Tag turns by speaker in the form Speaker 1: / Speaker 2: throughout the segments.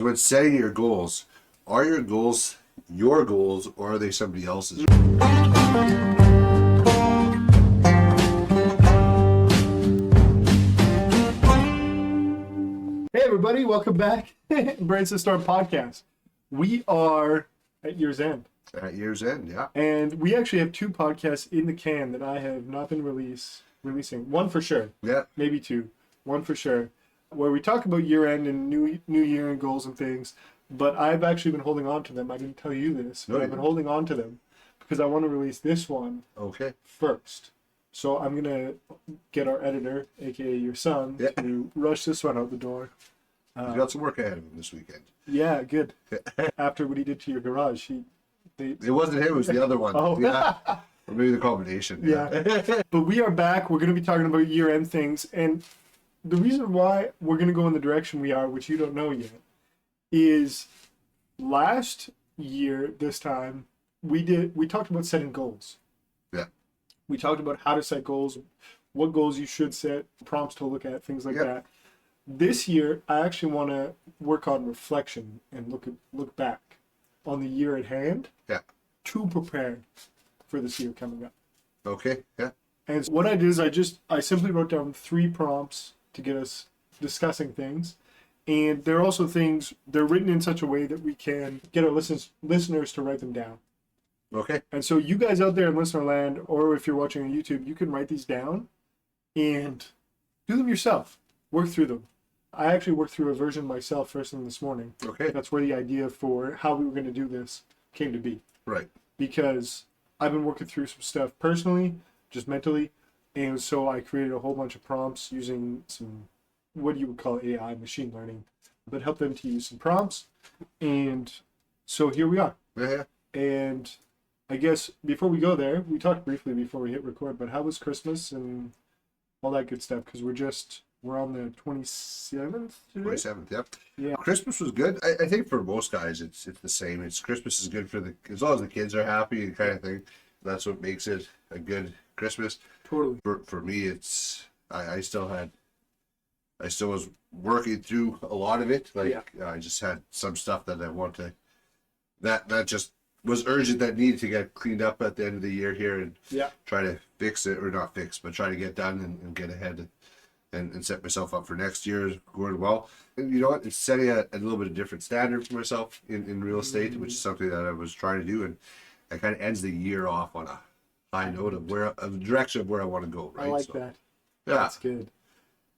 Speaker 1: When setting your goals, are your goals or are they somebody else's?
Speaker 2: Hey everybody, welcome back. Brains to Start podcast. We are at year's end.
Speaker 1: At year's end, yeah.
Speaker 2: And we actually have 2 podcasts in the can that I have not been releasing. One for sure.
Speaker 1: Yeah.
Speaker 2: Maybe 2. One for sure. Where we talk about year end and new year and goals and things. But I've actually been holding on to them. I didn't tell you this, but I've been holding on to them because I want to release this one first. So I'm going to get our editor, aka your son, to rush this one out the door.
Speaker 1: He's got some work ahead of him this weekend.
Speaker 2: Yeah, good. After what he did to your garage,
Speaker 1: it wasn't him, it was the other one.
Speaker 2: Oh.
Speaker 1: Yeah. Or maybe the combination.
Speaker 2: Yeah. But we are back. We're going to be talking about year-end things. And the reason why we're going to go in the direction we are, which you don't know yet, is last year, this time, we talked about setting goals.
Speaker 1: Yeah.
Speaker 2: We talked about how to set goals, what goals you should set, prompts to look at, things like that. This year, I actually want to work on reflection and look back on the year at hand to prepare for this year coming up.
Speaker 1: Okay, yeah.
Speaker 2: And what I did is I simply wrote down 3 prompts to get us discussing things. And they're also things, they're written in such a way that we can get our listeners to write them down.
Speaker 1: Okay.
Speaker 2: And so you guys out there in listener land, or if you're watching on YouTube, you can write these down and do them yourself. Work through them. I actually worked through a version myself first thing this morning.
Speaker 1: Okay.
Speaker 2: That's where the idea for how we were going to do this came to be.
Speaker 1: Right.
Speaker 2: Because I've been working through some stuff personally, just mentally, and so I created a whole bunch of prompts using some, what you would call AI, machine learning, but help them to use some prompts. And so here we are.
Speaker 1: Yeah.
Speaker 2: And I guess before we go there, we talked briefly before we hit record, but how was Christmas and all that good stuff? Because we're on the 27th today?
Speaker 1: 27th, yep.
Speaker 2: Yeah.
Speaker 1: Christmas was good. I think for most guys, it's the same. Christmas is good for as long as the kids are happy and kind of thing. That's what makes it a good Christmas.
Speaker 2: Totally.
Speaker 1: For me, I still was working through a lot of it. I just had some stuff that I want to, that just was urgent, that needed to get cleaned up at the end of the year here and try to fix it, or not fix, but try to get done and get ahead and set myself up for next year going well. And you know what? It's setting a little bit of different standard for myself in real estate, which is something that I was trying to do, and it kind of ends the year off on a high note of the direction of where I want to go. Right.
Speaker 2: I like that.
Speaker 1: Yeah.
Speaker 2: That's good.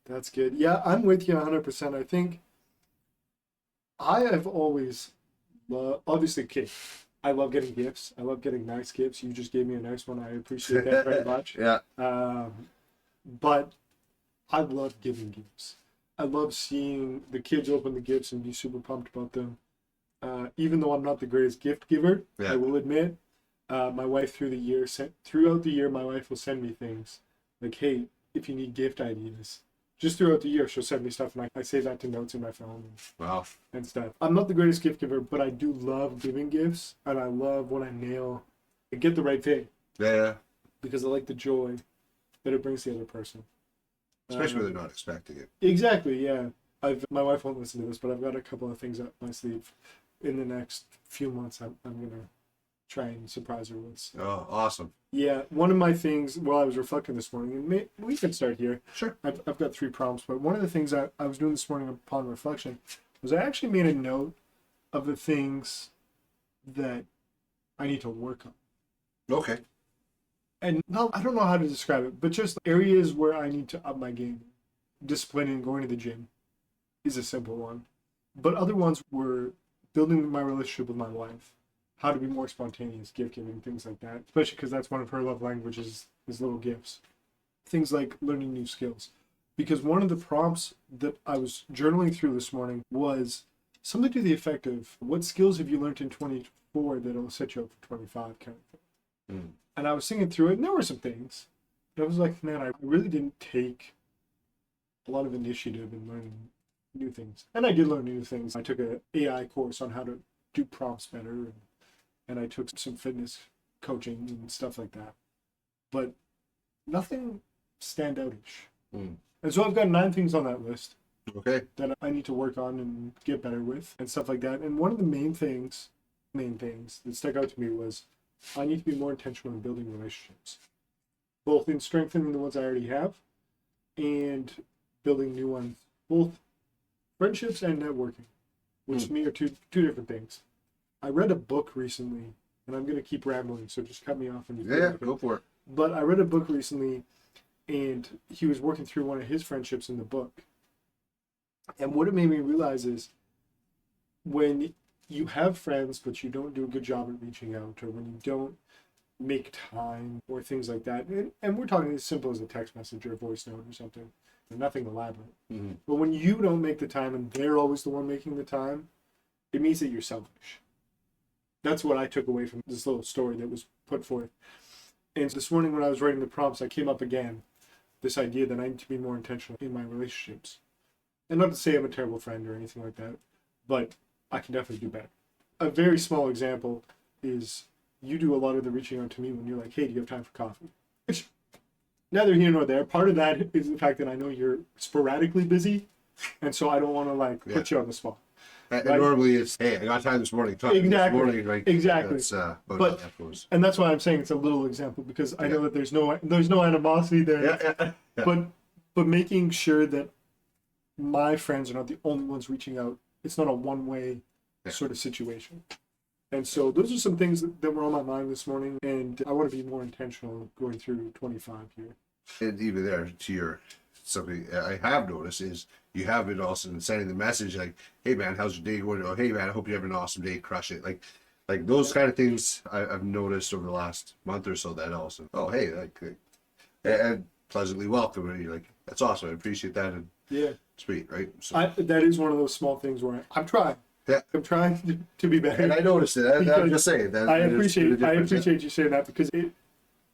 Speaker 2: That's good. Yeah, I'm with you 100%. I think I have always loved, obviously, I love getting gifts. I love getting nice gifts. You just gave me a nice one. I appreciate that very much.
Speaker 1: Yeah.
Speaker 2: But I love giving gifts. I love seeing the kids open the gifts and be super pumped about them. Even though I'm not the greatest gift giver, I will admit, my wife throughout the year, my wife will send me things like, hey, if you need gift ideas, just throughout the year, she'll send me stuff, and I save that to notes in my phone and stuff. I'm not the greatest gift giver, but I do love giving gifts, and I love when I get the right thing.
Speaker 1: Yeah.
Speaker 2: Because I like the joy that it brings the other person.
Speaker 1: Especially when they're not expecting it.
Speaker 2: Exactly, yeah. My wife won't listen to this, but I've got a couple of things up my sleeve. In the next few months, I'm going to try and surprise her with.
Speaker 1: Oh, awesome.
Speaker 2: Yeah, one of my things while I was reflecting this morning, and we can start here.
Speaker 1: Sure.
Speaker 2: I've got 3 prompts, but one of the things I was doing this morning upon reflection was I actually made a note of the things that I need to work on.
Speaker 1: Okay.
Speaker 2: And I don't know how to describe it, but just areas where I need to up my game. Discipline and going to the gym is a simple one. But other ones were building my relationship with my wife, how to be more spontaneous, gift giving, things like that. Especially because that's one of her love languages, is little gifts. Things like learning new skills. Because one of the prompts that I was journaling through this morning was something to the effect of, what skills have you learned in 24 that'll set you up for 25 kind of thing.
Speaker 1: Mm.
Speaker 2: And I was thinking through it, and there were some things. But I was like, man, I really didn't take a lot of initiative in learning new things. And I did learn new things. I took an AI course on how to do prompts better, and I took some fitness coaching and stuff like that. But nothing standoutish.
Speaker 1: Mm.
Speaker 2: And so I've got 9 things on that list.
Speaker 1: Okay.
Speaker 2: that I need to work on and get better with and stuff like that. And one of the main things that stuck out to me was I need to be more intentional in building relationships, both in strengthening the ones I already have and building new ones, both friendships and networking, which to me are two different things. I read a book recently, and I'm gonna keep rambling, so just cut me off when you feel
Speaker 1: Yeah,
Speaker 2: like it.
Speaker 1: go for it.
Speaker 2: But I read a book recently, and he was working through one of his friendships in the book. And what it made me realize is when you have friends, but you don't do a good job at reaching out, or when you don't make time or things like that, and we're talking as simple as a text message or a voice note or something, nothing elaborate.
Speaker 1: Mm-hmm.
Speaker 2: But when you don't make the time and they're always the one making the time, it means that you're selfish. That's what I took away from this little story that was put forth. And this morning when I was writing the prompts, I came up again, this idea that I need to be more intentional in my relationships. And not to say I'm a terrible friend or anything like that, but I can definitely do better. A very small example is you do a lot of the reaching out to me when you're like, hey, do you have time for coffee? Which, neither here nor there. Part of that is the fact that I know you're sporadically busy, and so I don't want to put you on the spot.
Speaker 1: And
Speaker 2: Right?
Speaker 1: normally it's, hey, I got time this morning.
Speaker 2: Exactly.
Speaker 1: This morning, right?
Speaker 2: Exactly.
Speaker 1: That's,
Speaker 2: But-
Speaker 1: that goes.
Speaker 2: And that's why I'm saying it's a little example, because I know that there's no animosity there.
Speaker 1: Yeah.
Speaker 2: But making sure that my friends are not the only ones reaching out. It's not a one-way sort of situation. And so those are some things that were on my mind this morning, and I want to be more intentional going through 25 here.
Speaker 1: And even there, to your something I have noticed is you have been also sending the message like, "Hey man, how's your day going?" Or, "Hey man, I hope you have an awesome day. Crush it." Like those kind of things I've noticed over the last month or so. That also, oh hey, and pleasantly welcome. And you're like, that's awesome. I appreciate that. And
Speaker 2: Yeah,
Speaker 1: sweet, right? So,
Speaker 2: that is one of those small things where I'm trying.
Speaker 1: Yeah.
Speaker 2: I'm trying to be better.
Speaker 1: and I noticed it. I'm
Speaker 2: Because
Speaker 1: just saying that.
Speaker 2: I
Speaker 1: there's been a
Speaker 2: appreciate
Speaker 1: difference.
Speaker 2: you saying that, because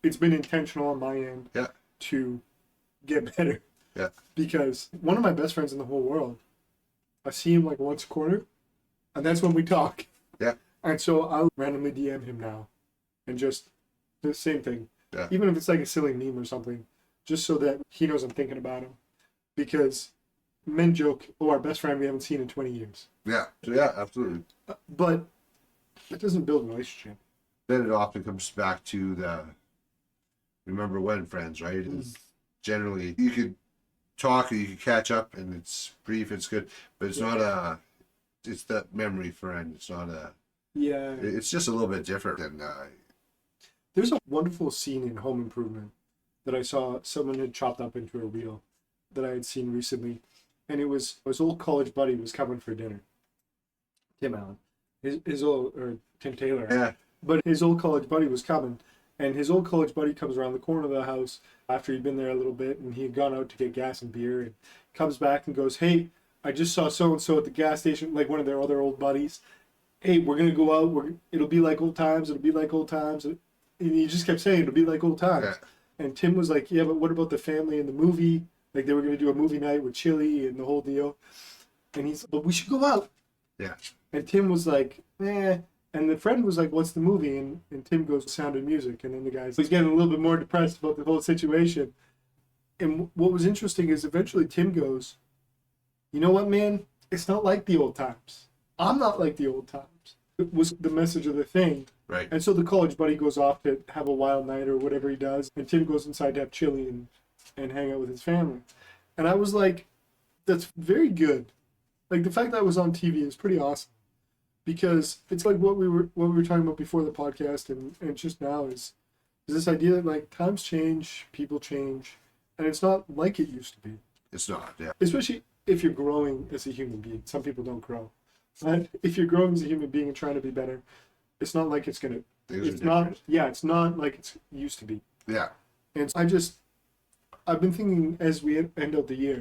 Speaker 2: it's been intentional on my end
Speaker 1: Yeah.
Speaker 2: to get better.
Speaker 1: Yeah.
Speaker 2: Because one of my best friends in the whole world, I see him like once a quarter, and that's when we talk.
Speaker 1: Yeah.
Speaker 2: And so I'll randomly DM him now, and just the same thing.
Speaker 1: Yeah.
Speaker 2: Even if it's like a silly meme or something, just so that he knows I'm thinking about him. Because men joke, "Oh, our best friend we haven't seen in 20 years."
Speaker 1: Yeah. So yeah, absolutely.
Speaker 2: But that doesn't build a relationship.
Speaker 1: Then it often comes back to the remember when friends, right? Is generally you could talk, you could catch up, and it's brief, it's good, but it's not it's that memory friend. It's not
Speaker 2: Yeah.
Speaker 1: it's just a little bit different than
Speaker 2: There's a wonderful scene in Home Improvement that I saw someone had chopped up into a reel that I had seen recently. And it was his old college buddy was coming for dinner. Tim Allen. His old, or Tim Taylor.
Speaker 1: yeah,
Speaker 2: But his old college buddy was coming. And his old college buddy comes around the corner of the house after he'd been there a little bit, and he had gone out to get gas and beer, and comes back and goes, "Hey, I just saw so-and-so at the gas station," like one of their other old buddies. "Hey, we're going to go out. It'll be like old times. It'll be like old times." And he just kept saying, "It'll be like old times."
Speaker 1: Yeah.
Speaker 2: And Tim was like, "Yeah, but what about the family and the movie? Like they were going to do a movie night with chili and the whole deal." And he's, "But we should go out."
Speaker 1: yeah,
Speaker 2: And Tim was like, "Eh." And the friend was like, "What's the movie?" And Tim goes, "Sound of Music." And then the guy's he's getting a little bit more depressed about the whole situation. And what was interesting is eventually Tim goes, "You know what, man? It's not like the old times. I'm not like the old times." It was the message of the thing.
Speaker 1: right,
Speaker 2: And so the college buddy goes off to have a wild night or whatever he does. And Tim goes inside to have chili and hang out with his family. And I was like, that's very good. Like the fact that I was on TV is pretty awesome. Because it's like what we were talking about before the podcast and just now is this idea that like times change, people change, and it's not like it used to be.
Speaker 1: it's not. Yeah,
Speaker 2: Especially if you're growing as a human being. Some people don't grow. But if you're growing as a human being and trying to be better, it's not like it's gonna
Speaker 1: things
Speaker 2: it's
Speaker 1: are
Speaker 2: not
Speaker 1: different.
Speaker 2: it's not like it's used to be.
Speaker 1: Yeah,
Speaker 2: And I've been thinking as we end out the year,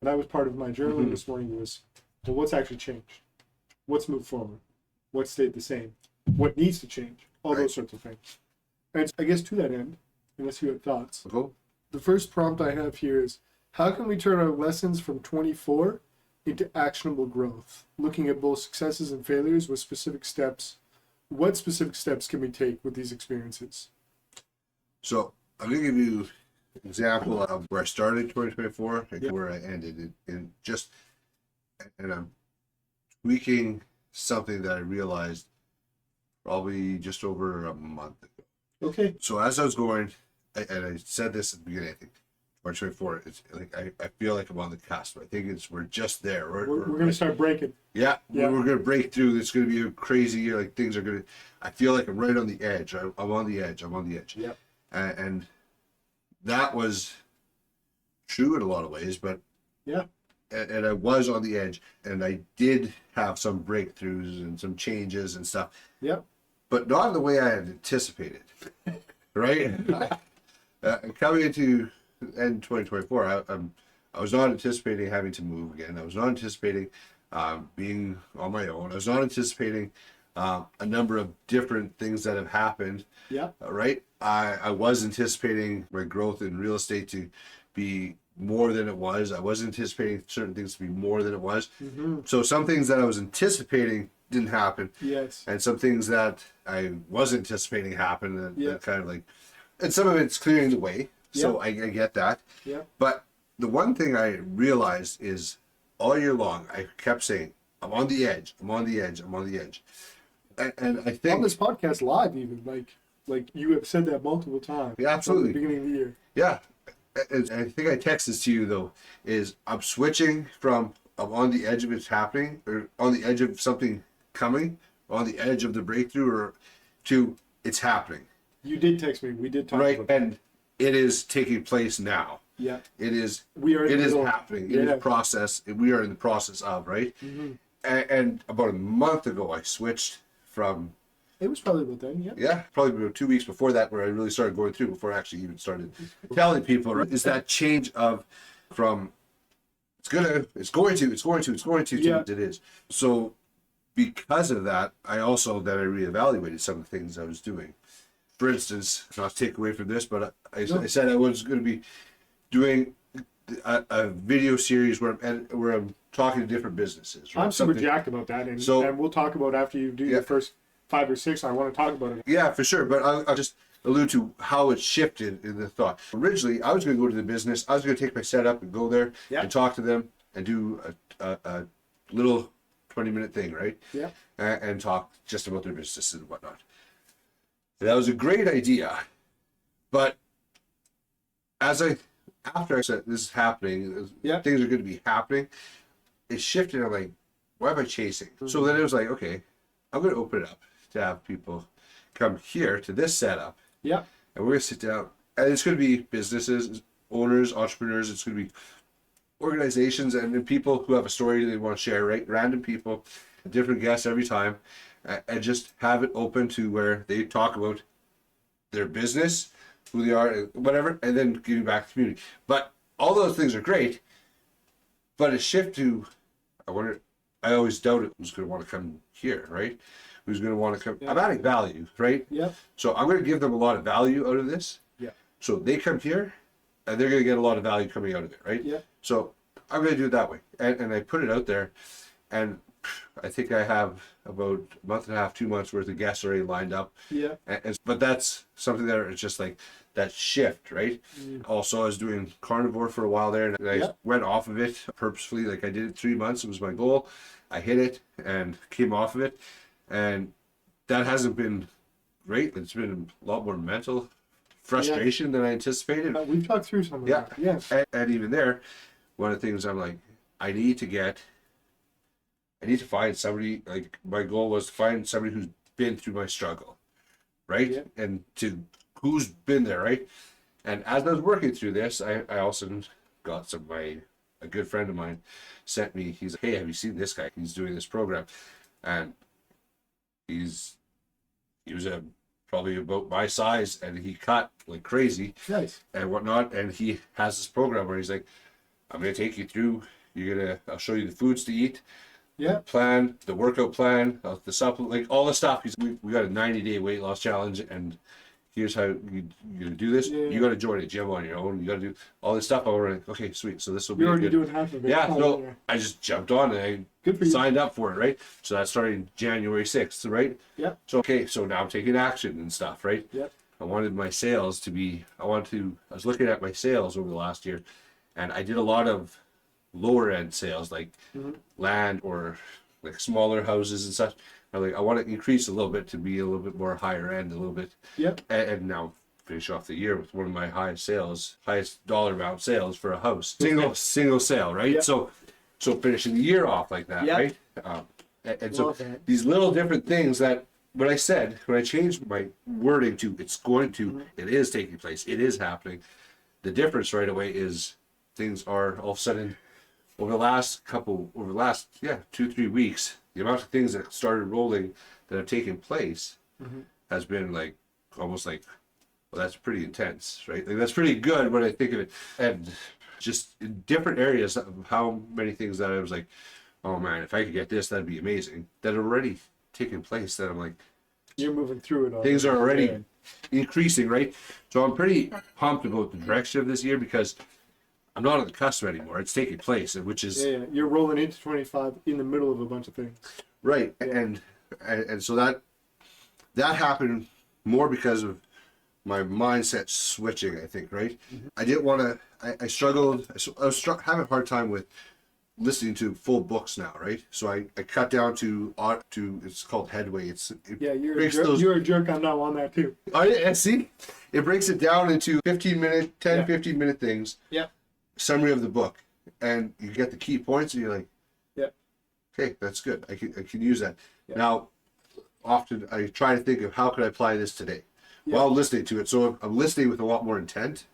Speaker 2: and that was part of my journaling this morning was, well, what's actually changed? What's moved forward? What stayed the same? What needs to change? All
Speaker 1: Right.
Speaker 2: those sorts of things. And I guess to that end, unless you have thoughts,
Speaker 1: cool.
Speaker 2: the first prompt I have here is, how can we turn our lessons from 24 into actionable growth? Looking at both successes and failures with specific steps. What specific steps can we take with these experiences?
Speaker 1: So I'm gonna give you example of where I started 2024 and
Speaker 2: Yep.
Speaker 1: where I ended in just, and I'm tweaking something that I realized probably just over a month ago.
Speaker 2: Okay.
Speaker 1: So as I was going, and I said this at the beginning, I think 2024, it's like I feel like I'm on the cusp. I think we're just there.
Speaker 2: We're going to start breaking.
Speaker 1: Yeah,
Speaker 2: Yeah.
Speaker 1: we're gonna break through. It's gonna be a crazy year. Like things are gonna. I feel like I'm right on the edge. I'm on the edge. I'm on the edge.
Speaker 2: Yep.
Speaker 1: And that was true in a lot of ways, but
Speaker 2: Yeah.
Speaker 1: and I was on the edge, and I did have some breakthroughs and some changes and stuff,
Speaker 2: Yep.
Speaker 1: but not in the way I had anticipated. Right? Coming into end 2024, I was not anticipating having to move again. I was not anticipating being on my own. I was not anticipating a number of different things that have happened.
Speaker 2: Yeah.
Speaker 1: Right? I was anticipating my growth in real estate to be more than it was. I was anticipating certain things to be more than it was.
Speaker 2: Mm-hmm.
Speaker 1: So some things that I was anticipating didn't happen,
Speaker 2: Yes.
Speaker 1: and some things that I was anticipating happened, and
Speaker 2: Yeah.
Speaker 1: kind of like, and some of it's clearing the way. So I get that.
Speaker 2: Yeah.
Speaker 1: But the one thing I realized is all year long, I kept saying, I'm on the edge, I'm on the edge, I'm on the edge. And I
Speaker 2: On
Speaker 1: think,
Speaker 2: this podcast live, even like you have said that multiple times.
Speaker 1: Yeah, absolutely.
Speaker 2: From the beginning of the year.
Speaker 1: yeah, and I think I texted to you though, is I'm switching from I'm on the edge of it's happening, or on the edge of something coming, on the edge of the breakthrough, or to it's happening.
Speaker 2: You did text me. We did talk
Speaker 1: Right?
Speaker 2: about that.
Speaker 1: And it is taking place now.
Speaker 2: Yeah.
Speaker 1: It is.
Speaker 2: We are in
Speaker 1: It
Speaker 2: the
Speaker 1: is
Speaker 2: middle.
Speaker 1: happening. It
Speaker 2: Yeah.
Speaker 1: is process. We are in the process of, right.
Speaker 2: Mm-hmm.
Speaker 1: And about a month ago, I switched from
Speaker 2: It was probably about then. Yeah.
Speaker 1: probably about 2 weeks before that, where I really started going through before I actually even started telling people. Right, is that change of from it's going to
Speaker 2: Yeah.
Speaker 1: it is. So because of that, I also then I reevaluated some of the things I was doing. For instance, not to take away from this, but I said I was going to be doing a video series where I'm talking to different businesses. Right?
Speaker 2: I'm super
Speaker 1: Something-
Speaker 2: jacked about that, and,
Speaker 1: So-
Speaker 2: and we'll talk about after you do
Speaker 1: Yeah.
Speaker 2: your first 5 or 6. I want to talk about it.
Speaker 1: Yeah, for sure. But I'll just allude to how it shifted in the thought. Originally, I was going to go to the business. I was going to take my setup and go there
Speaker 2: Yeah.
Speaker 1: and talk to them and do a little 20-minute thing, right?
Speaker 2: Yeah.
Speaker 1: And talk just about their business and whatnot. That was a great idea. But after I said this is happening,
Speaker 2: Yeah.
Speaker 1: things are going to be happening, it shifted. I'm like, why am I chasing? So then it was like, okay, I'm going to open it up to have people come here to this setup,
Speaker 2: Yeah.
Speaker 1: and we're going to sit down. And it's going to be businesses, owners, entrepreneurs. It's going to be organizations and people who have a story they want to share, right? Random people, different guests every time, and just have it open to where they talk about their business, who they are, whatever, and then giving back to the community. But all those things are great, but a shift to, I always doubted who's going to want to come here, right? Who's going to want to come?
Speaker 2: Yeah.
Speaker 1: I'm adding value, right?
Speaker 2: Yeah.
Speaker 1: So I'm going to give them a lot of value out of this.
Speaker 2: Yeah.
Speaker 1: So they come here, and they're going to get a lot of value coming out of it, right?
Speaker 2: Yeah.
Speaker 1: So I'm going to do it that way. And I put it out there, and I think I have about a month and a half, 2 months worth of guests already lined up.
Speaker 2: Yeah.
Speaker 1: But that's something that is just like that shift, right? Also, I was doing carnivore for a while there, and I
Speaker 2: Yeah.
Speaker 1: went off of it purposefully. Like I did it 3 months. It was my goal. I hit it and came off of it. And that hasn't been great. It's been a lot more mental frustration than I anticipated.
Speaker 2: We've talked through some of
Speaker 1: Yeah.
Speaker 2: that. Yes.
Speaker 1: And even there, one of the things I'm like, I need to find somebody, like my goal was to find somebody who's been through my struggle, right?
Speaker 2: Yeah.
Speaker 1: And who's been there, right? And as I was working through this, I also got a good friend of mine sent me, he's like, hey, have you seen this guy? He's doing this program. And he was probably about my size, and he cut like crazy
Speaker 2: Nice.
Speaker 1: and whatnot. And he has this program where he's like, I'm going to take you through, I'll show you the foods to eat,
Speaker 2: Yeah.
Speaker 1: plan, the workout plan, the supplement, like all the stuff. We got a 90-day weight loss challenge, and here's how you're going to do this.
Speaker 2: Yeah.
Speaker 1: You got to join a gym on your own. You got to do all this stuff. I'm like, okay, sweet. So this will be
Speaker 2: You're
Speaker 1: a
Speaker 2: already
Speaker 1: good.
Speaker 2: doing half of it.
Speaker 1: Yeah,
Speaker 2: Oh,
Speaker 1: so
Speaker 2: yeah.
Speaker 1: I just jumped on and
Speaker 2: Good for
Speaker 1: I
Speaker 2: you.
Speaker 1: signed up for it, right? So that started January 6th, right?
Speaker 2: Yeah.
Speaker 1: So, okay, so now I'm taking action and stuff, right?
Speaker 2: Yeah.
Speaker 1: I wanted my sales to be, I was looking at my sales over the last year, and I did a lot of lower end sales, like land or like smaller houses and such. I'm like, I want to increase a little bit to be a little bit more higher end, a little bit.
Speaker 2: Yep.
Speaker 1: And now finish off the year with one of my highest dollar amount sales for a house. Single sale, right?
Speaker 2: Yep.
Speaker 1: So finishing the year off like that,
Speaker 2: Yep.
Speaker 1: right? And so
Speaker 2: Love that.
Speaker 1: these little different things that when I changed my wording to it's going to, it is taking place, it is happening. The difference right away is things are all of a sudden over the last 2-3 weeks, the amount of things that started rolling that have taken place has been like almost like, well, that's pretty intense, right? Like that's pretty good when I think of it. And just in different areas of how many things that I was like, oh man, if I could get this, that'd be amazing. That are already taken place. That I'm like,
Speaker 2: You're moving through it all.
Speaker 1: things are already increasing, right? So I'm pretty pumped about the direction of this year because I'm not on the cusp anymore. It's taking place, which is
Speaker 2: You're rolling into 25 in the middle of a bunch of things.
Speaker 1: right. And so that happened more because of my mindset switching, I think, right? I didn't want to, I struggled, I was having a hard time with listening to full books now, right? So I cut down to it's called Headway.
Speaker 2: You're a jerk. I'm now on that too.
Speaker 1: I see. It breaks it down into 15 minute things.
Speaker 2: Yeah.
Speaker 1: Summary of the book, and you get the key points, and you're like,
Speaker 2: yeah,
Speaker 1: okay, that's good. I can use that.
Speaker 2: Yeah.
Speaker 1: Now, often I try to think of how could I apply this today while listening to it. So I'm listening with a lot more intent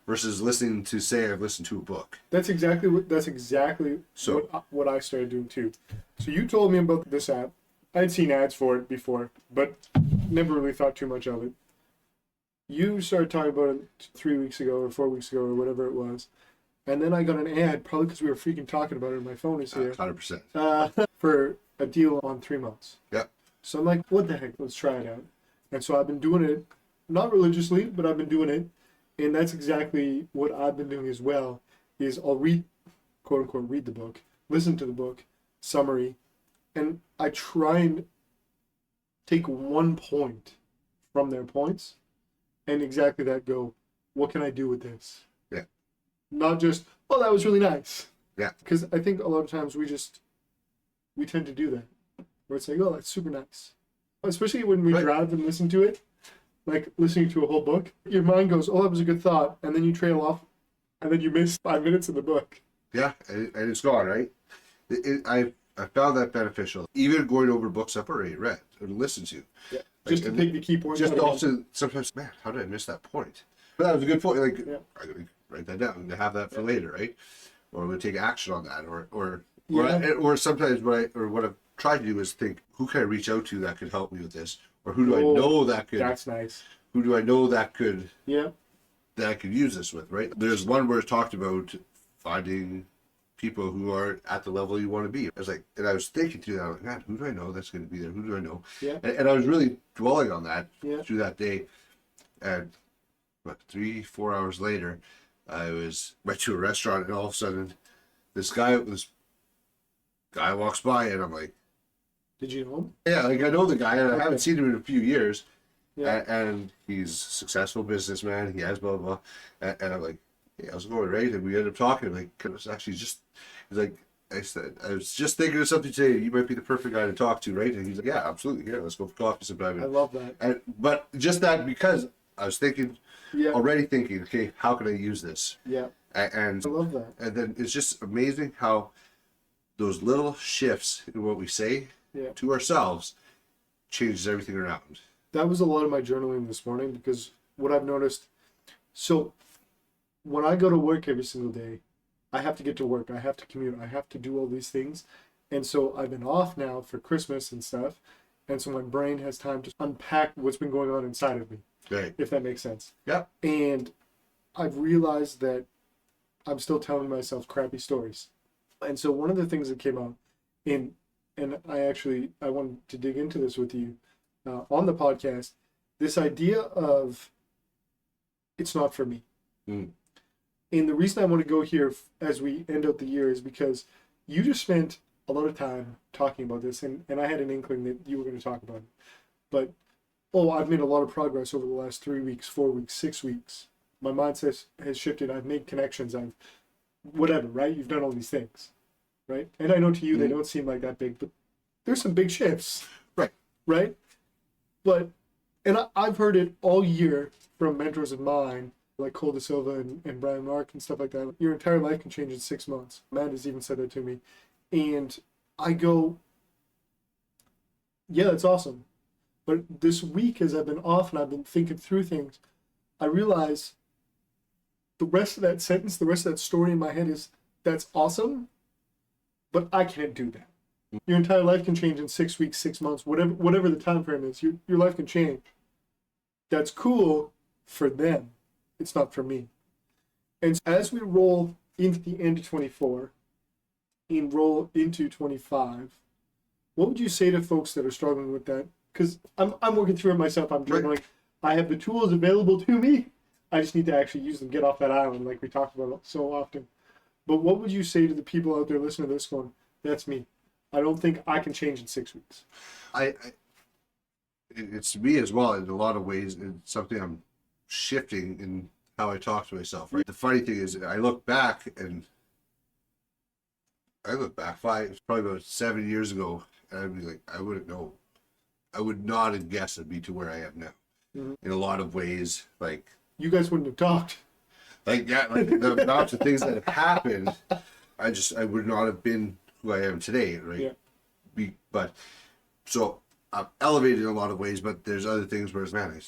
Speaker 1: versus listening to say I've listened to a book.
Speaker 2: That's exactly what I started doing too. So you told me about this app. I had seen ads for it before, but never really thought too much of it. You started talking about it 3 weeks ago or 4 weeks ago or whatever it was. And then I got an ad, probably because we were freaking talking about it. My phone is here.
Speaker 1: 100%.
Speaker 2: For a deal on 3 months.
Speaker 1: Yep.
Speaker 2: So I'm like, what the heck? Let's try it out. And so I've been doing it, not religiously, but I've been doing it. And that's exactly what I've been doing as well, is I'll read, quote unquote, read the book, listen to the book, summary, and I try and take one point from their points and exactly that go, what can I do with this?
Speaker 1: Yeah.
Speaker 2: Not just, oh, that was really nice.
Speaker 1: Yeah.
Speaker 2: Because I think a lot of times we tend to do that. Where it's like, oh, that's super nice. Especially when we drive and listen to it, like listening to a whole book, your mind goes, oh, that was a good thought. And then you trail off and then you miss 5 minutes of the book.
Speaker 1: Yeah, and it's gone, right? I found that beneficial. Even going over books I've already read or listened to.
Speaker 2: Yeah. Just to take the key points.
Speaker 1: Just also sometimes, man, how did I miss that point? But that was a good point. Like, I'm going to write that down and have that for later, right? Or I'm going to take action on that. Or sometimes what I've tried to do is think, who can I reach out to that could help me with this? Or who do I know that could?
Speaker 2: That's nice.
Speaker 1: Who do I know that could?
Speaker 2: Yeah.
Speaker 1: That I could use this with, right? There's one where it talked about finding people who are at the level you want to be. I was like, and I was thinking through that, I was like, man, who do I know that's going to be there? Who do I know?
Speaker 2: Yeah.
Speaker 1: And I was really dwelling on that through that day. And 3-4 hours later, went to a restaurant, and all of a sudden, this guy walks by, and I'm like,
Speaker 2: did you know him?
Speaker 1: yeah, like I know the guy, and I haven't seen him in a few years.
Speaker 2: Yeah.
Speaker 1: And he's a successful businessman. He has blah, blah, blah. And I'm like, hey, how's it going, right? And we ended up talking. Like, it was actually he's like, I said, I was just thinking of something today. You might be the perfect guy to talk to, right? And he's like, yeah, absolutely. Yeah, let's go for coffee sometime.
Speaker 2: I love that.
Speaker 1: But just that, because I was already thinking, okay, how can I use this?
Speaker 2: Yeah.
Speaker 1: And
Speaker 2: I love that.
Speaker 1: And then it's just amazing how those little shifts in what we say to ourselves changes everything around.
Speaker 2: That was a lot of my journaling this morning, because what I've noticed, so when I go to work every single day, I have to get to work, I have to commute, I have to do all these things. And so I've been off now for Christmas and stuff. And so my brain has time to unpack what's been going on inside of me.
Speaker 1: Right.
Speaker 2: If that makes sense.
Speaker 1: Yeah.
Speaker 2: And I've realized that I'm still telling myself crappy stories. And so one of the things that came out and I wanted to dig into this with you on the podcast, this idea of it's not for me. And the reason I want to go here as we end out the year is because you just spent a lot of time talking about this, and I had an inkling that you were going to talk about it. But oh, I've made a lot of progress over the last 3 weeks, 4 weeks, 6 weeks. My mindset has shifted. I've made connections. I've whatever, right? You've done all these things, right? And I know to you they don't seem like that big, but there's some big shifts,
Speaker 1: Right.
Speaker 2: right? But, and I've heard it all year from mentors of mine, like Cole De Silva and Brian Mark and stuff like that. Your entire life can change in 6 months. Amanda's even said that to me. And I go, yeah, that's awesome. But this week, as I've been off and I've been thinking through things, I realize the rest of that sentence, the rest of that story in my head is, that's awesome, but I can't do that. Your entire life can change in 6 weeks, 6 months, whatever the time frame is. Your life can change. That's cool for them. It's not for me. And as we roll into the end of 24 and roll into 25, what would you say to folks that are struggling with that? Because I'm working through it myself. I'm juggling. I have the tools available to me. I just need to actually use them, get off that island like we talked about so often. But what would you say to the people out there listening to this going, that's me. I don't think I can change in 6 weeks.
Speaker 1: It's me as well in a lot of ways. It's something I'm shifting in how I talk to myself, right? The funny thing is I look back probably about 7 years ago, and I'd be like, I wouldn't know. I would not have guessed it'd be to where I am now. In a lot of ways, like
Speaker 2: you guys wouldn't have talked.
Speaker 1: Like the amounts of things that have happened, I would not have been who I am today, right? Yeah. But so I'm elevated in a lot of ways, but there's other things where it's, man,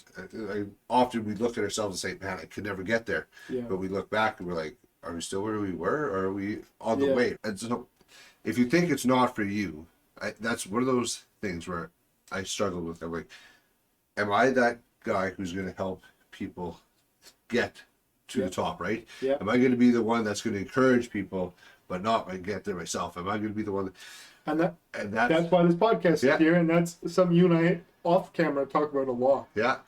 Speaker 1: often we look at ourselves and say, man, I could never get there. Yeah. But we look back and we're like, are we still where we were, or are we on the way? And so if you think it's not for you, that's one of those things where I struggle with. I'm like, am I that guy who's going to help people get to the top, right? Yeah. Am I going to be the one that's going to encourage people, but not get there myself? Am I going to be the one
Speaker 2: that's why this podcast is here, and that's something you and I off camera talk about a lot.
Speaker 1: Yeah.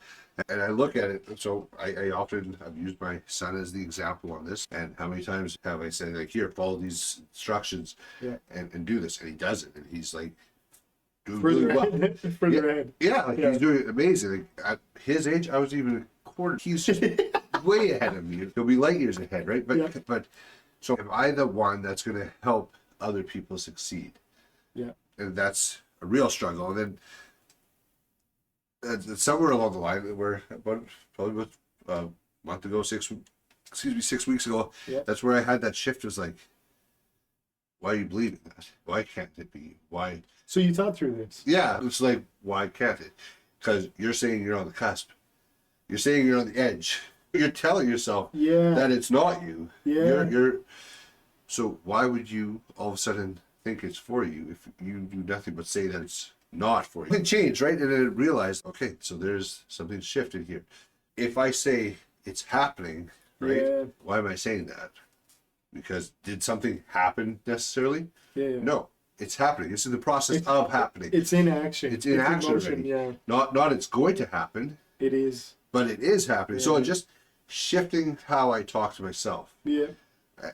Speaker 1: And I look at it, so I've used my son as the example on this, and how many times have I said, like, here, follow these instructions and do this, and he does it, and he's like doing really well.
Speaker 2: Further ahead.
Speaker 1: Yeah, like he's doing it amazing. Like, at his age, I was even a quarter. He's just way ahead of me. He'll be light years ahead, right? But so am I the one that's going to help other people succeed? Yeah. And that's a real struggle. And then somewhere along the line, we're probably a month ago, 6 weeks ago, that's where I had that shift. It was like, why are you believing that? Why can't it be? Why?
Speaker 2: So you thought through this? Yeah.
Speaker 1: It's like, why can't it? Because you're saying you're on the cusp. You're saying you're on the edge. You're telling yourself that it's not you. Yeah. So why would you all of a sudden think it's for you if you do nothing but say that it's not for you? It changed, right? And then I realized, okay, so there's something shifted here. If I say it's happening, right? Why am I saying that? Because did something happen necessarily? No, it's happening. It's in the process of happening.
Speaker 2: It's in action.
Speaker 1: It's in action already. Not it's going to happen.
Speaker 2: It is.
Speaker 1: But it is happening. So just shifting how I talk to myself. Yeah.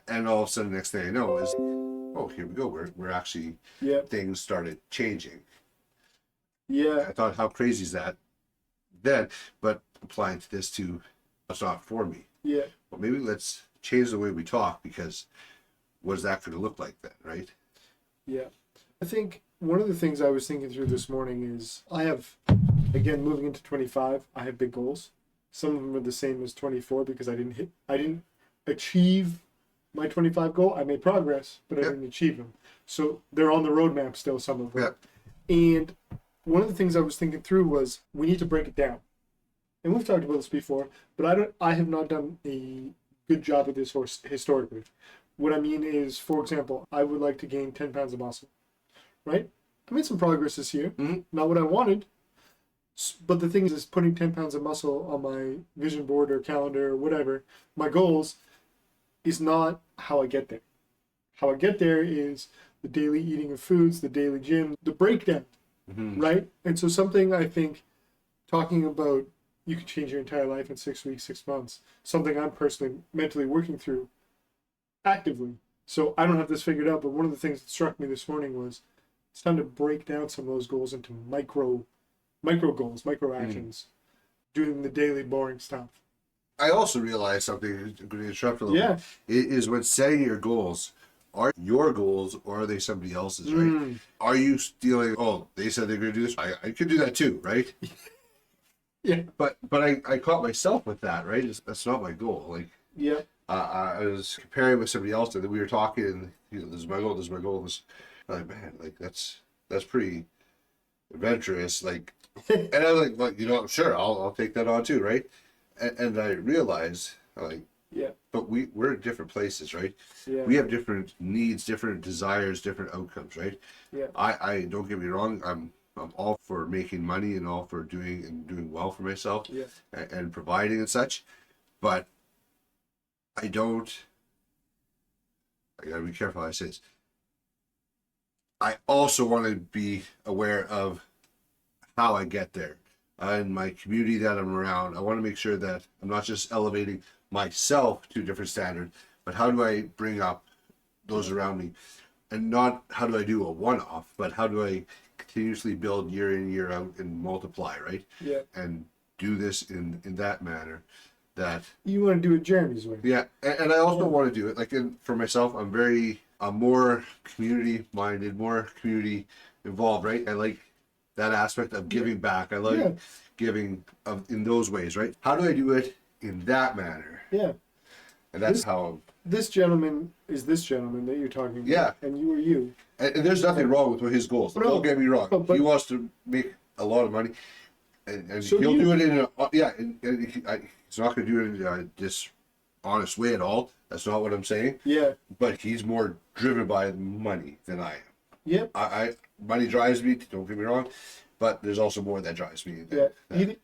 Speaker 1: And all of a sudden, the next thing I know is, oh, here we go. We're actually, things started changing. Yeah. I thought, how crazy is that? Then, but applying to this to, it's not for me. Yeah. Well, maybe let's change the way we talk, because what is that going to look like then, right?
Speaker 2: Yeah. I think one of the things I was thinking through this morning is I have, again, moving into 25, I have big goals. Some of them are the same as 24 because I didn't achieve my 25 goal. I made progress, but I didn't achieve them. So they're on the roadmap still, some of them. Yeah. And one of the things I was thinking through was we need to break it down. And we've talked about this before, but I have not done a good job of this historically. What I mean is, for example, I would like to gain 10 pounds of muscle, right? I made some progress this year. Mm-hmm. Not what I wanted, but the thing is putting 10 pounds of muscle on my vision board or calendar or whatever, my goals, is not how I get there. How I get there is the daily eating of foods, the daily gym, the breakdown, right? And so something I think, talking about you can change your entire life in 6 weeks, 6 months, something I'm personally mentally working through actively. So I don't have this figured out, but one of the things that struck me this morning was it's time to break down some of those goals into micro micro goals, micro actions, doing the daily boring stuff.
Speaker 1: I also realized something, I'm going to interrupt a little
Speaker 2: Yeah.
Speaker 1: bit, is when setting your goals, are your goals or are they somebody else's, right? Are you stealing, oh, they said they're going to do this, I could do that too, right?
Speaker 2: Yeah.
Speaker 1: But I caught myself with that, right? That's not my goal. Like,
Speaker 2: Yeah.
Speaker 1: I was comparing with somebody else, and we were talking, and this is my goal, this is my goal. I'm like, man, like that's pretty adventurous. Like, and I was like, sure, I'll take that on too, right? And I realized, like,
Speaker 2: Yeah.
Speaker 1: but we're in different places, right?
Speaker 2: Yeah.
Speaker 1: We have different needs, different desires, different outcomes, right?
Speaker 2: Yeah.
Speaker 1: I don't get me wrong, I'm all for making money and all for doing well for myself,
Speaker 2: Yeah.
Speaker 1: and providing and such, but I gotta be careful how I say this. I also want to be aware of how I get there and my community that I'm around. I want to make sure that I'm not just elevating myself to a different standard, but how do I bring up those around me? And not how do I do a one-off, but how do I continuously build year in, year out and multiply, right?
Speaker 2: Yeah.
Speaker 1: And do this in that manner that
Speaker 2: You want to do it Jeremy's way.
Speaker 1: yeah, and I also want to do it like for myself. I'm more community minded, more community involved, right? I like that aspect of giving back. I like giving in those ways, right? How do I do it in that manner?
Speaker 2: Yeah.
Speaker 1: And that's how.
Speaker 2: This gentleman is this gentleman that you're talking about.
Speaker 1: Yeah.
Speaker 2: And you are you.
Speaker 1: And there's nothing wrong with his goals.
Speaker 2: No.
Speaker 1: Don't get me wrong.
Speaker 2: But
Speaker 1: he wants to make a lot of money, and
Speaker 2: So
Speaker 1: he'll do it in he's not going to do it in a dishonest way at all. That's not what I'm saying.
Speaker 2: Yeah.
Speaker 1: But he's more driven by money than I am.
Speaker 2: Yep.
Speaker 1: I money drives me. Don't get me wrong, but there's also more that drives me.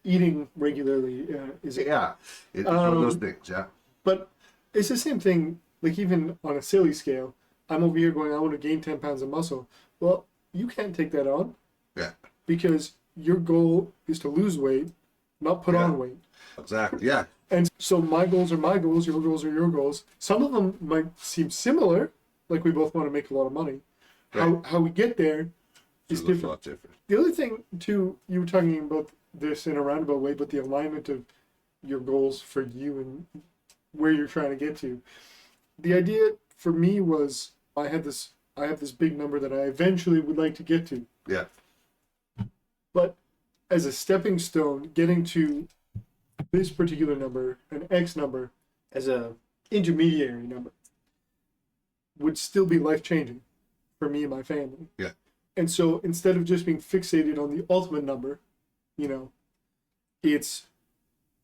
Speaker 2: Eating regularly is
Speaker 1: It's one of those things. Yeah.
Speaker 2: But it's the same thing. Like even on a silly scale, I'm over here going, I want to gain 10 pounds of muscle. Well, you can't take that on.
Speaker 1: Yeah.
Speaker 2: Because your goal is to lose weight, not put on weight.
Speaker 1: Exactly. Yeah.
Speaker 2: And so my goals are my goals, your goals are your goals. Some of them might seem similar, like we both want to make a lot of money.
Speaker 1: Right.
Speaker 2: How we get there is
Speaker 1: A
Speaker 2: different.
Speaker 1: lot different.
Speaker 2: The other thing, too, you were talking about this in a roundabout way, but the alignment of your goals for you and where you're trying to get to. The idea for me was I have this big number that I eventually would like to get to.
Speaker 1: Yeah.
Speaker 2: But as a stepping stone, getting to this particular number, an X number, as a intermediary number, would still be life-changing for me and my family.
Speaker 1: Yeah.
Speaker 2: And so instead of just being fixated on the ultimate number, it's,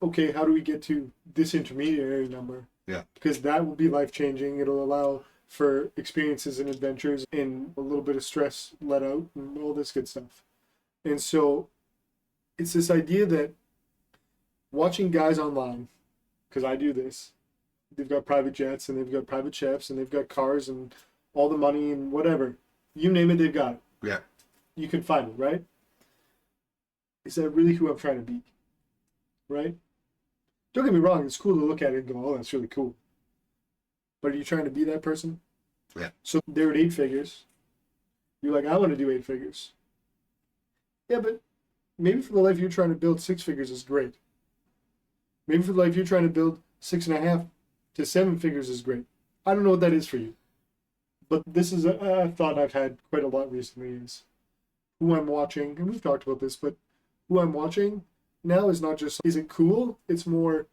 Speaker 2: okay, how do we get to this intermediary number?
Speaker 1: Yeah.
Speaker 2: Because that will be life-changing. It'll allow for experiences and adventures and a little bit of stress let out and all this good stuff. And so it's this idea that watching guys online, because I do this, they've got private jets and they've got private chefs and they've got cars and all the money and whatever. You name it, they've got it.
Speaker 1: Yeah.
Speaker 2: You can find it, right? Is that really who I'm trying to be? Right? Don't get me wrong, it's cool to look at it and go, oh, that's really cool. But are you trying to be that person?
Speaker 1: Yeah.
Speaker 2: So they're at 8 figures. You're like, I want to do 8 figures. Yeah, but maybe for the life you're trying to build, 6 figures is great. Maybe for the life you're trying to build, 6.5 to 7 figures is great. I don't know what that is for you. But this is a thought I've had quite a lot recently is who I'm watching, and we've talked about this, but who I'm watching now is not just, is it cool? It's more,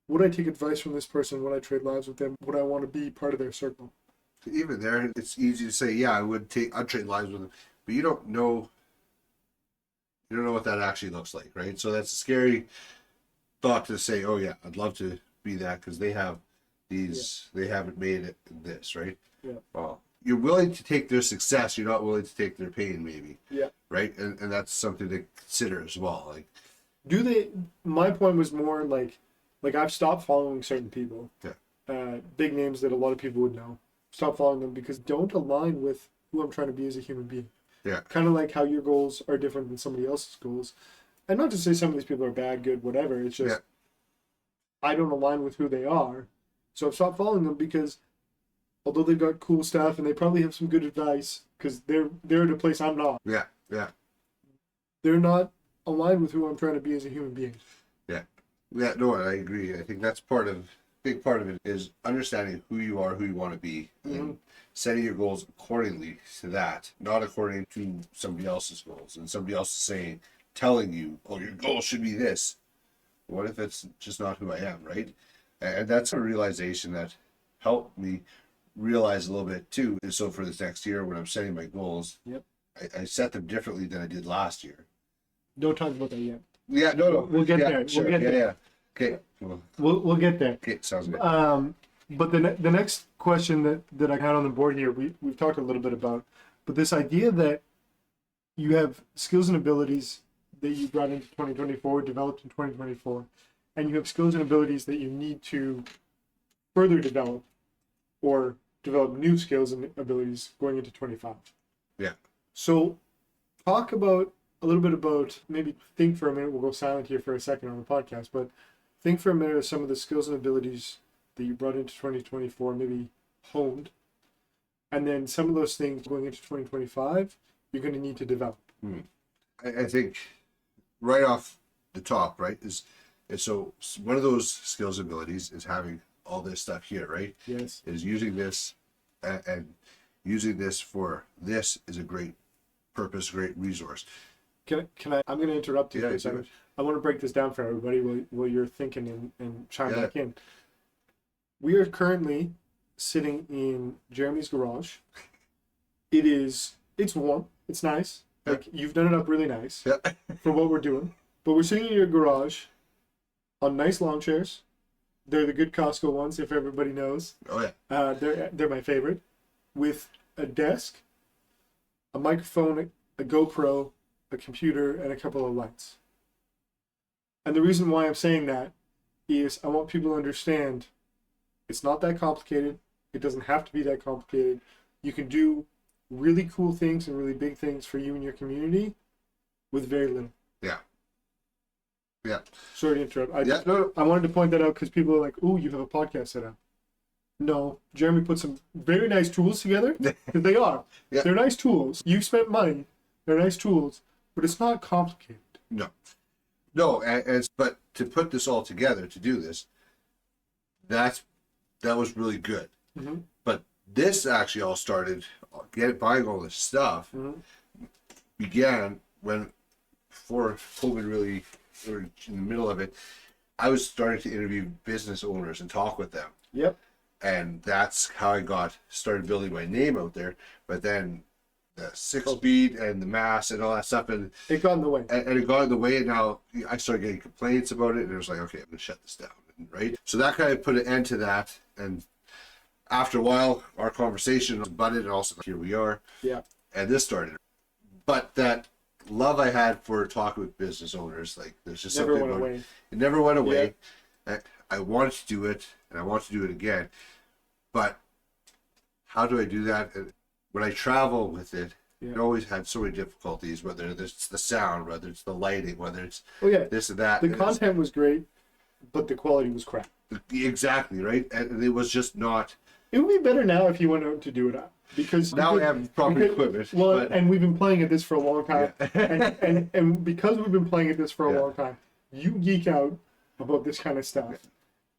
Speaker 2: would I take advice from this person? Would I trade lives with them? Would I want to be part of their circle?
Speaker 1: Even there, it's easy to say, yeah, I'd trade lives with them, but you don't know what that actually looks like, right? So that's a scary thought to say, oh yeah, I'd love to be that because they have these, they haven't made it in this, right?
Speaker 2: Yeah.
Speaker 1: Well, you're willing to take their success, you're not willing to take their pain, maybe.
Speaker 2: Yeah.
Speaker 1: Right? And that's something to consider as well. Like,
Speaker 2: my point was more like I've stopped following certain people.
Speaker 1: Yeah.
Speaker 2: Big names that a lot of people would know. Stop following them because don't align with who I'm trying to be as a human being.
Speaker 1: Yeah.
Speaker 2: Kind of like how your goals are different than somebody else's goals. And not to say some of these people are bad, good, whatever. It's just, I don't align with who they are. So I've stopped following them because although they've got cool stuff and they probably have some good advice because they're at a place I'm not.
Speaker 1: Yeah. Yeah.
Speaker 2: They're not aligned with who I'm trying to be as a human being.
Speaker 1: Yeah, no, I agree. I think that's big part of it is understanding who you are, who you want to be, and setting your goals accordingly to that, not according to somebody else's goals and somebody else saying, telling you, oh, your goal should be this. What if it's just not who I am, right? And that's a realization that helped me realize a little bit too. And so for this next year, when I'm setting my goals,
Speaker 2: Yep.
Speaker 1: I set them differently than I did last year.
Speaker 2: Don't talk about that yet.
Speaker 1: Yeah, no.
Speaker 2: We'll get there.
Speaker 1: Sure.
Speaker 2: We'll get there.
Speaker 1: Yeah. Okay. Well,
Speaker 2: We'll get there.
Speaker 1: okay, sounds good.
Speaker 2: But the next question that I had on the board here, we've talked a little bit about, but this idea that you have skills and abilities that you brought into 2024, developed in 2024, and you have skills and abilities that you need to further develop or develop new skills and abilities going into 25.
Speaker 1: Yeah.
Speaker 2: So talk about a little bit about, maybe think for a minute, we'll go silent here for a second on the podcast, but think for a minute of some of the skills and abilities that you brought into 2024, maybe honed, and then some of those things going into 2025, you're going to need to develop.
Speaker 1: I think right off the top, right, is so one of those skills and abilities is having all this stuff here, right?
Speaker 2: Yes.
Speaker 1: Is using this and using this for this is a great purpose, great resource.
Speaker 2: Can I? I'm going to interrupt you
Speaker 1: Yeah,
Speaker 2: for a
Speaker 1: do
Speaker 2: second.
Speaker 1: it.
Speaker 2: I want to break this down for everybody while you're thinking and chime
Speaker 1: Yeah.
Speaker 2: back in. We are currently sitting in Jeremy's garage. It's warm. It's nice.
Speaker 1: Yeah.
Speaker 2: Like, you've done it up really nice
Speaker 1: Yeah.
Speaker 2: for what we're doing. But we're sitting in your garage on nice lawn chairs. They're the good Costco ones, if everybody knows.
Speaker 1: Oh yeah.
Speaker 2: They're my favorite. With a desk, a microphone, a GoPro, a computer, and a couple of lights. And the reason why I'm saying that is I want people to understand it's not that complicated. It doesn't have to be that complicated. You can do really cool things and really big things for you and your community with very little.
Speaker 1: Yeah. Yeah.
Speaker 2: Sorry to interrupt.
Speaker 1: Yeah. No.
Speaker 2: I wanted to point that out because people are like, "Ooh, you have a podcast set up." No, Jeremy put some very nice tools together, because they are.
Speaker 1: Yeah.
Speaker 2: They're nice tools. You spent money. They're nice tools, but it's not complicated.
Speaker 1: No. But to put this all together, to do this, that was really good.
Speaker 2: Mm-hmm.
Speaker 1: But this actually all started, buying all this stuff began before COVID really, or in the middle of it, I was starting to interview business owners and talk with them.
Speaker 2: Yep.
Speaker 1: And that's how I started building my name out there. But then the 6-speed and the mass and all that stuff, and
Speaker 2: It got in the way.
Speaker 1: it got in the way, and now I started getting complaints about it, and it was like, okay, I'm gonna shut this down, right? So that kind of put an end to that, and after a while, our conversation butted, and also here we are.
Speaker 2: Yeah.
Speaker 1: And this started. But that love I had for talking with business owners, like there's just
Speaker 2: Never
Speaker 1: something
Speaker 2: went
Speaker 1: about
Speaker 2: away.
Speaker 1: it never went away. I wanted to do it, and I want to do it again. But how do I do that? And when I travel with it, I always had so many difficulties, whether it's the sound, whether it's the lighting, whether it's
Speaker 2: Oh yeah.
Speaker 1: this and that.
Speaker 2: The
Speaker 1: And
Speaker 2: content was great, but the quality was crap.
Speaker 1: exactly, right? And it was just not.
Speaker 2: It would be better now if you went out to do it up, because
Speaker 1: Now I have proper equipment.
Speaker 2: Well,
Speaker 1: but,
Speaker 2: and we've been playing at this for a long time,
Speaker 1: Yeah.
Speaker 2: and because we've been playing at this for a
Speaker 1: Yeah.
Speaker 2: long time, you geek out about this kind of stuff,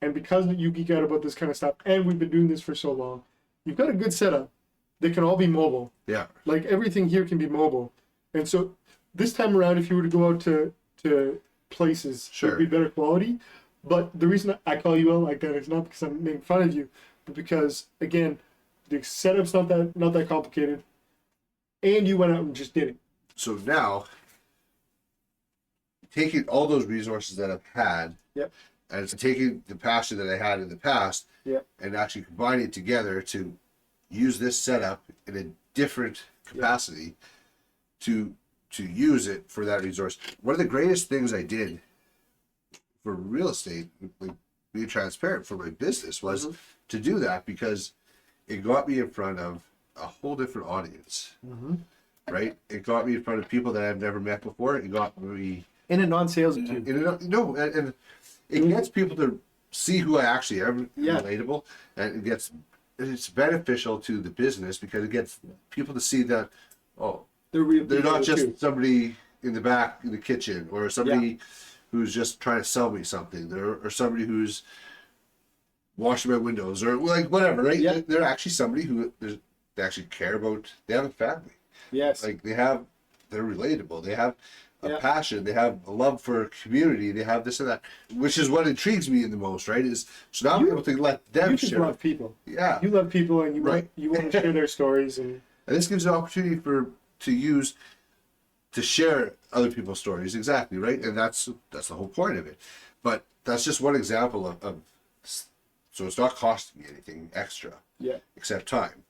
Speaker 2: and because you geek out about this kind of stuff, and we've been doing this for so long, you've got a good setup that can all be mobile.
Speaker 1: yeah.
Speaker 2: Like, everything here can be mobile, and so this time around, if you were to go out to places, it would be better quality. But the reason I call you out like that is not because I'm making fun of you, but because, again, the setup's not that complicated, and you went out and just did it.
Speaker 1: So now, taking all those resources that I've had,
Speaker 2: Yep.
Speaker 1: and it's taking the passion that I had in the past,
Speaker 2: Yep.
Speaker 1: and actually combining it together to use this setup in a different capacity to use it for that resource. One of the greatest things I did for real estate, like being transparent for my business, was to do that, because it got me in front of a whole different audience. Right? It got me in front of people that I've never met before. It got me
Speaker 2: In a non-sales too.
Speaker 1: and it gets people to see who I actually am, relatable, and it's beneficial to the business, because it gets people to see that, oh,
Speaker 2: They're real.
Speaker 1: they're not just
Speaker 2: too.
Speaker 1: somebody in the back in the kitchen, or somebody who's just trying to sell me something, or somebody who's washing my windows, or like whatever, right?
Speaker 2: Yeah.
Speaker 1: They're actually somebody who they actually care about. They have a family.
Speaker 2: Yes.
Speaker 1: Like they're relatable. They have a
Speaker 2: Yeah.
Speaker 1: passion. They have a love for community. They have this and that, which is what intrigues me the most, right? Is so now I'm able to let them
Speaker 2: You just
Speaker 1: share.
Speaker 2: love people.
Speaker 1: Yeah.
Speaker 2: You love people, and
Speaker 1: Right.
Speaker 2: you want to share their stories, and
Speaker 1: And this gives an opportunity to share other people's stories, exactly, right? And that's the whole point of it. But that's just one example of so it's not costing me anything extra,
Speaker 2: yeah,
Speaker 1: except time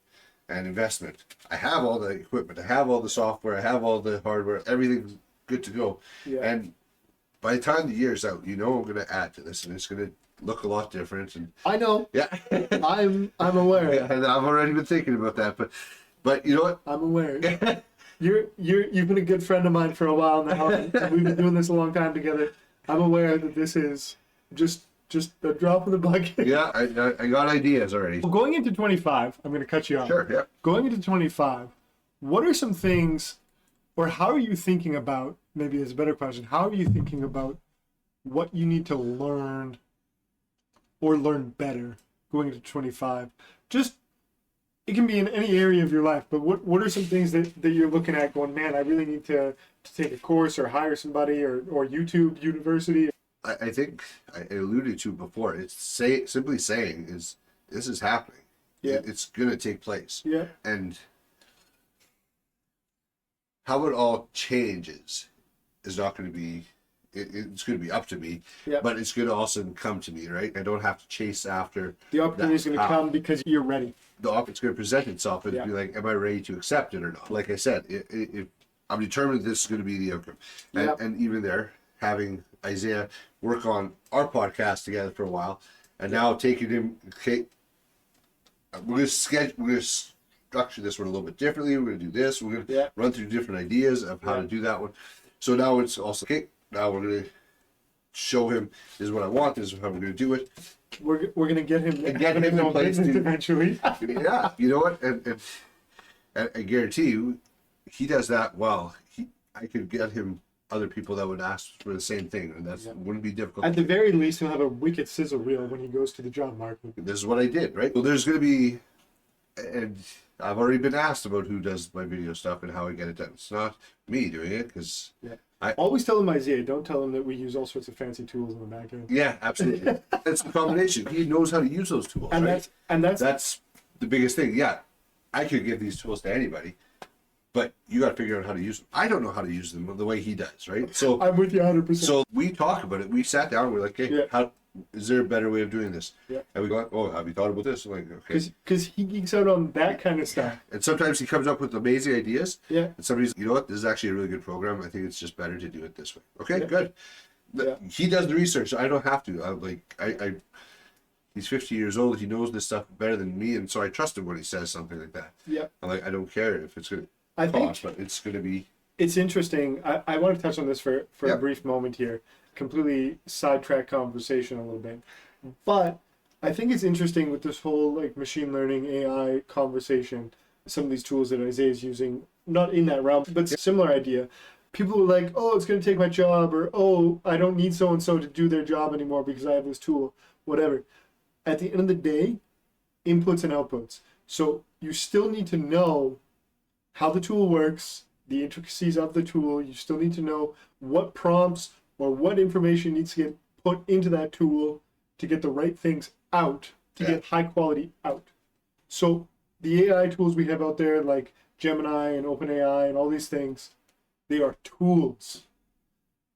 Speaker 1: and investment. I have all the equipment, I have all the software, I have all the hardware, everything's good to go.
Speaker 2: Yeah.
Speaker 1: And by the time the year's out, I'm going to add to this, and it's going to look a lot different. And
Speaker 2: I know.
Speaker 1: yeah,
Speaker 2: I'm aware.
Speaker 1: and I've already been thinking about that. But you know what?
Speaker 2: I'm aware. You've been a good friend of mine for a while now, and we've been doing this a long time together. I'm aware that this is just a drop in the bucket.
Speaker 1: Yeah, I got ideas already.
Speaker 2: Well, going into 25, I'm going to cut you off.
Speaker 1: Sure, yeah.
Speaker 2: Going into 25, what are some things, or how are you thinking about, maybe it's a better question, how are you thinking about what you need to learn or learn better going into 25? Just, it can be in any area of your life, but what are some things that you're looking at going, man, I really need to take a course or hire somebody or YouTube University?
Speaker 1: I think I alluded to before. It's simply saying is this is happening.
Speaker 2: Yeah.
Speaker 1: It's going to take place.
Speaker 2: Yeah.
Speaker 1: And how it all changes is not going to be. It's going to be up to me.
Speaker 2: Yeah.
Speaker 1: But it's going to also come to me, right? I don't have to chase after.
Speaker 2: The opportunity is going to come because you're ready.
Speaker 1: It's going to present itself and
Speaker 2: Yeah.
Speaker 1: be like, am I ready to accept it or not? Like I said, I'm determined this is going to be the outcome. And,
Speaker 2: Yeah.
Speaker 1: and even there, having Isaiah work on our podcast together for a while, and now taking him, okay, we're going to structure this one a little bit differently. We're going to do this. We're going to run through different ideas of how to do that one. So now it's also, okay, now we're going to show him, this is what I want, this is how we're going to do it.
Speaker 2: We're going to get him
Speaker 1: in place
Speaker 2: eventually.
Speaker 1: Yeah, you know what? And I guarantee you, he does that well. I could get him other people that would ask for the same thing, and that wouldn't be difficult.
Speaker 2: At the very least, he'll have a wicked sizzle reel when he goes to the job market.
Speaker 1: This is what I did, right? Well, there's going to be, and I've already been asked about who does my video stuff and how I get it done. It's not me doing it, because I
Speaker 2: always tell him Isaiah. Don't tell him that we use all sorts of fancy tools in the back end.
Speaker 1: Yeah, absolutely. It's a combination. He knows how to use those tools,
Speaker 2: And
Speaker 1: right?
Speaker 2: that's
Speaker 1: the biggest thing. Yeah, I could give these tools to anybody, but you got to figure out how to use them. I don't know how to use them the way he does, right? So
Speaker 2: I'm with you 100%.
Speaker 1: So we talk about it. We sat down. We're like, hey, how is there a better way of doing this?
Speaker 2: Yeah.
Speaker 1: And we go, oh, have you thought about this? I'm like, okay.
Speaker 2: Because he geeks out on that kind of stuff.
Speaker 1: And sometimes he comes up with amazing ideas.
Speaker 2: Yeah.
Speaker 1: And somebody's, you know what? This is actually a really good program. I think it's just better to do it this way. Okay, good.
Speaker 2: Yeah.
Speaker 1: He does the research. I don't have to. He's 50 years old. He knows this stuff better than me, and so I trust him when he says something like that.
Speaker 2: Yeah.
Speaker 1: I'm like, I don't care if it's going
Speaker 2: I
Speaker 1: to
Speaker 2: think
Speaker 1: cost, but it's going to be.
Speaker 2: It's interesting. I want to touch on this for a brief moment here. Completely sidetrack conversation a little bit, but I think it's interesting with this whole like machine learning AI conversation. Some of these tools that Isaiah is using, not in that realm, but similar idea. People are like, oh, it's going to take my job, or oh, I don't need so and so to do their job anymore because I have this tool, whatever. At the end of the day, inputs and outputs. So you still need to know how the tool works, the intricacies of the tool. You still need to know what prompts or what information needs to get put into that tool to get the right things out, to get high quality out. So the AI tools we have out there, like Gemini and OpenAI and all these things, they are tools.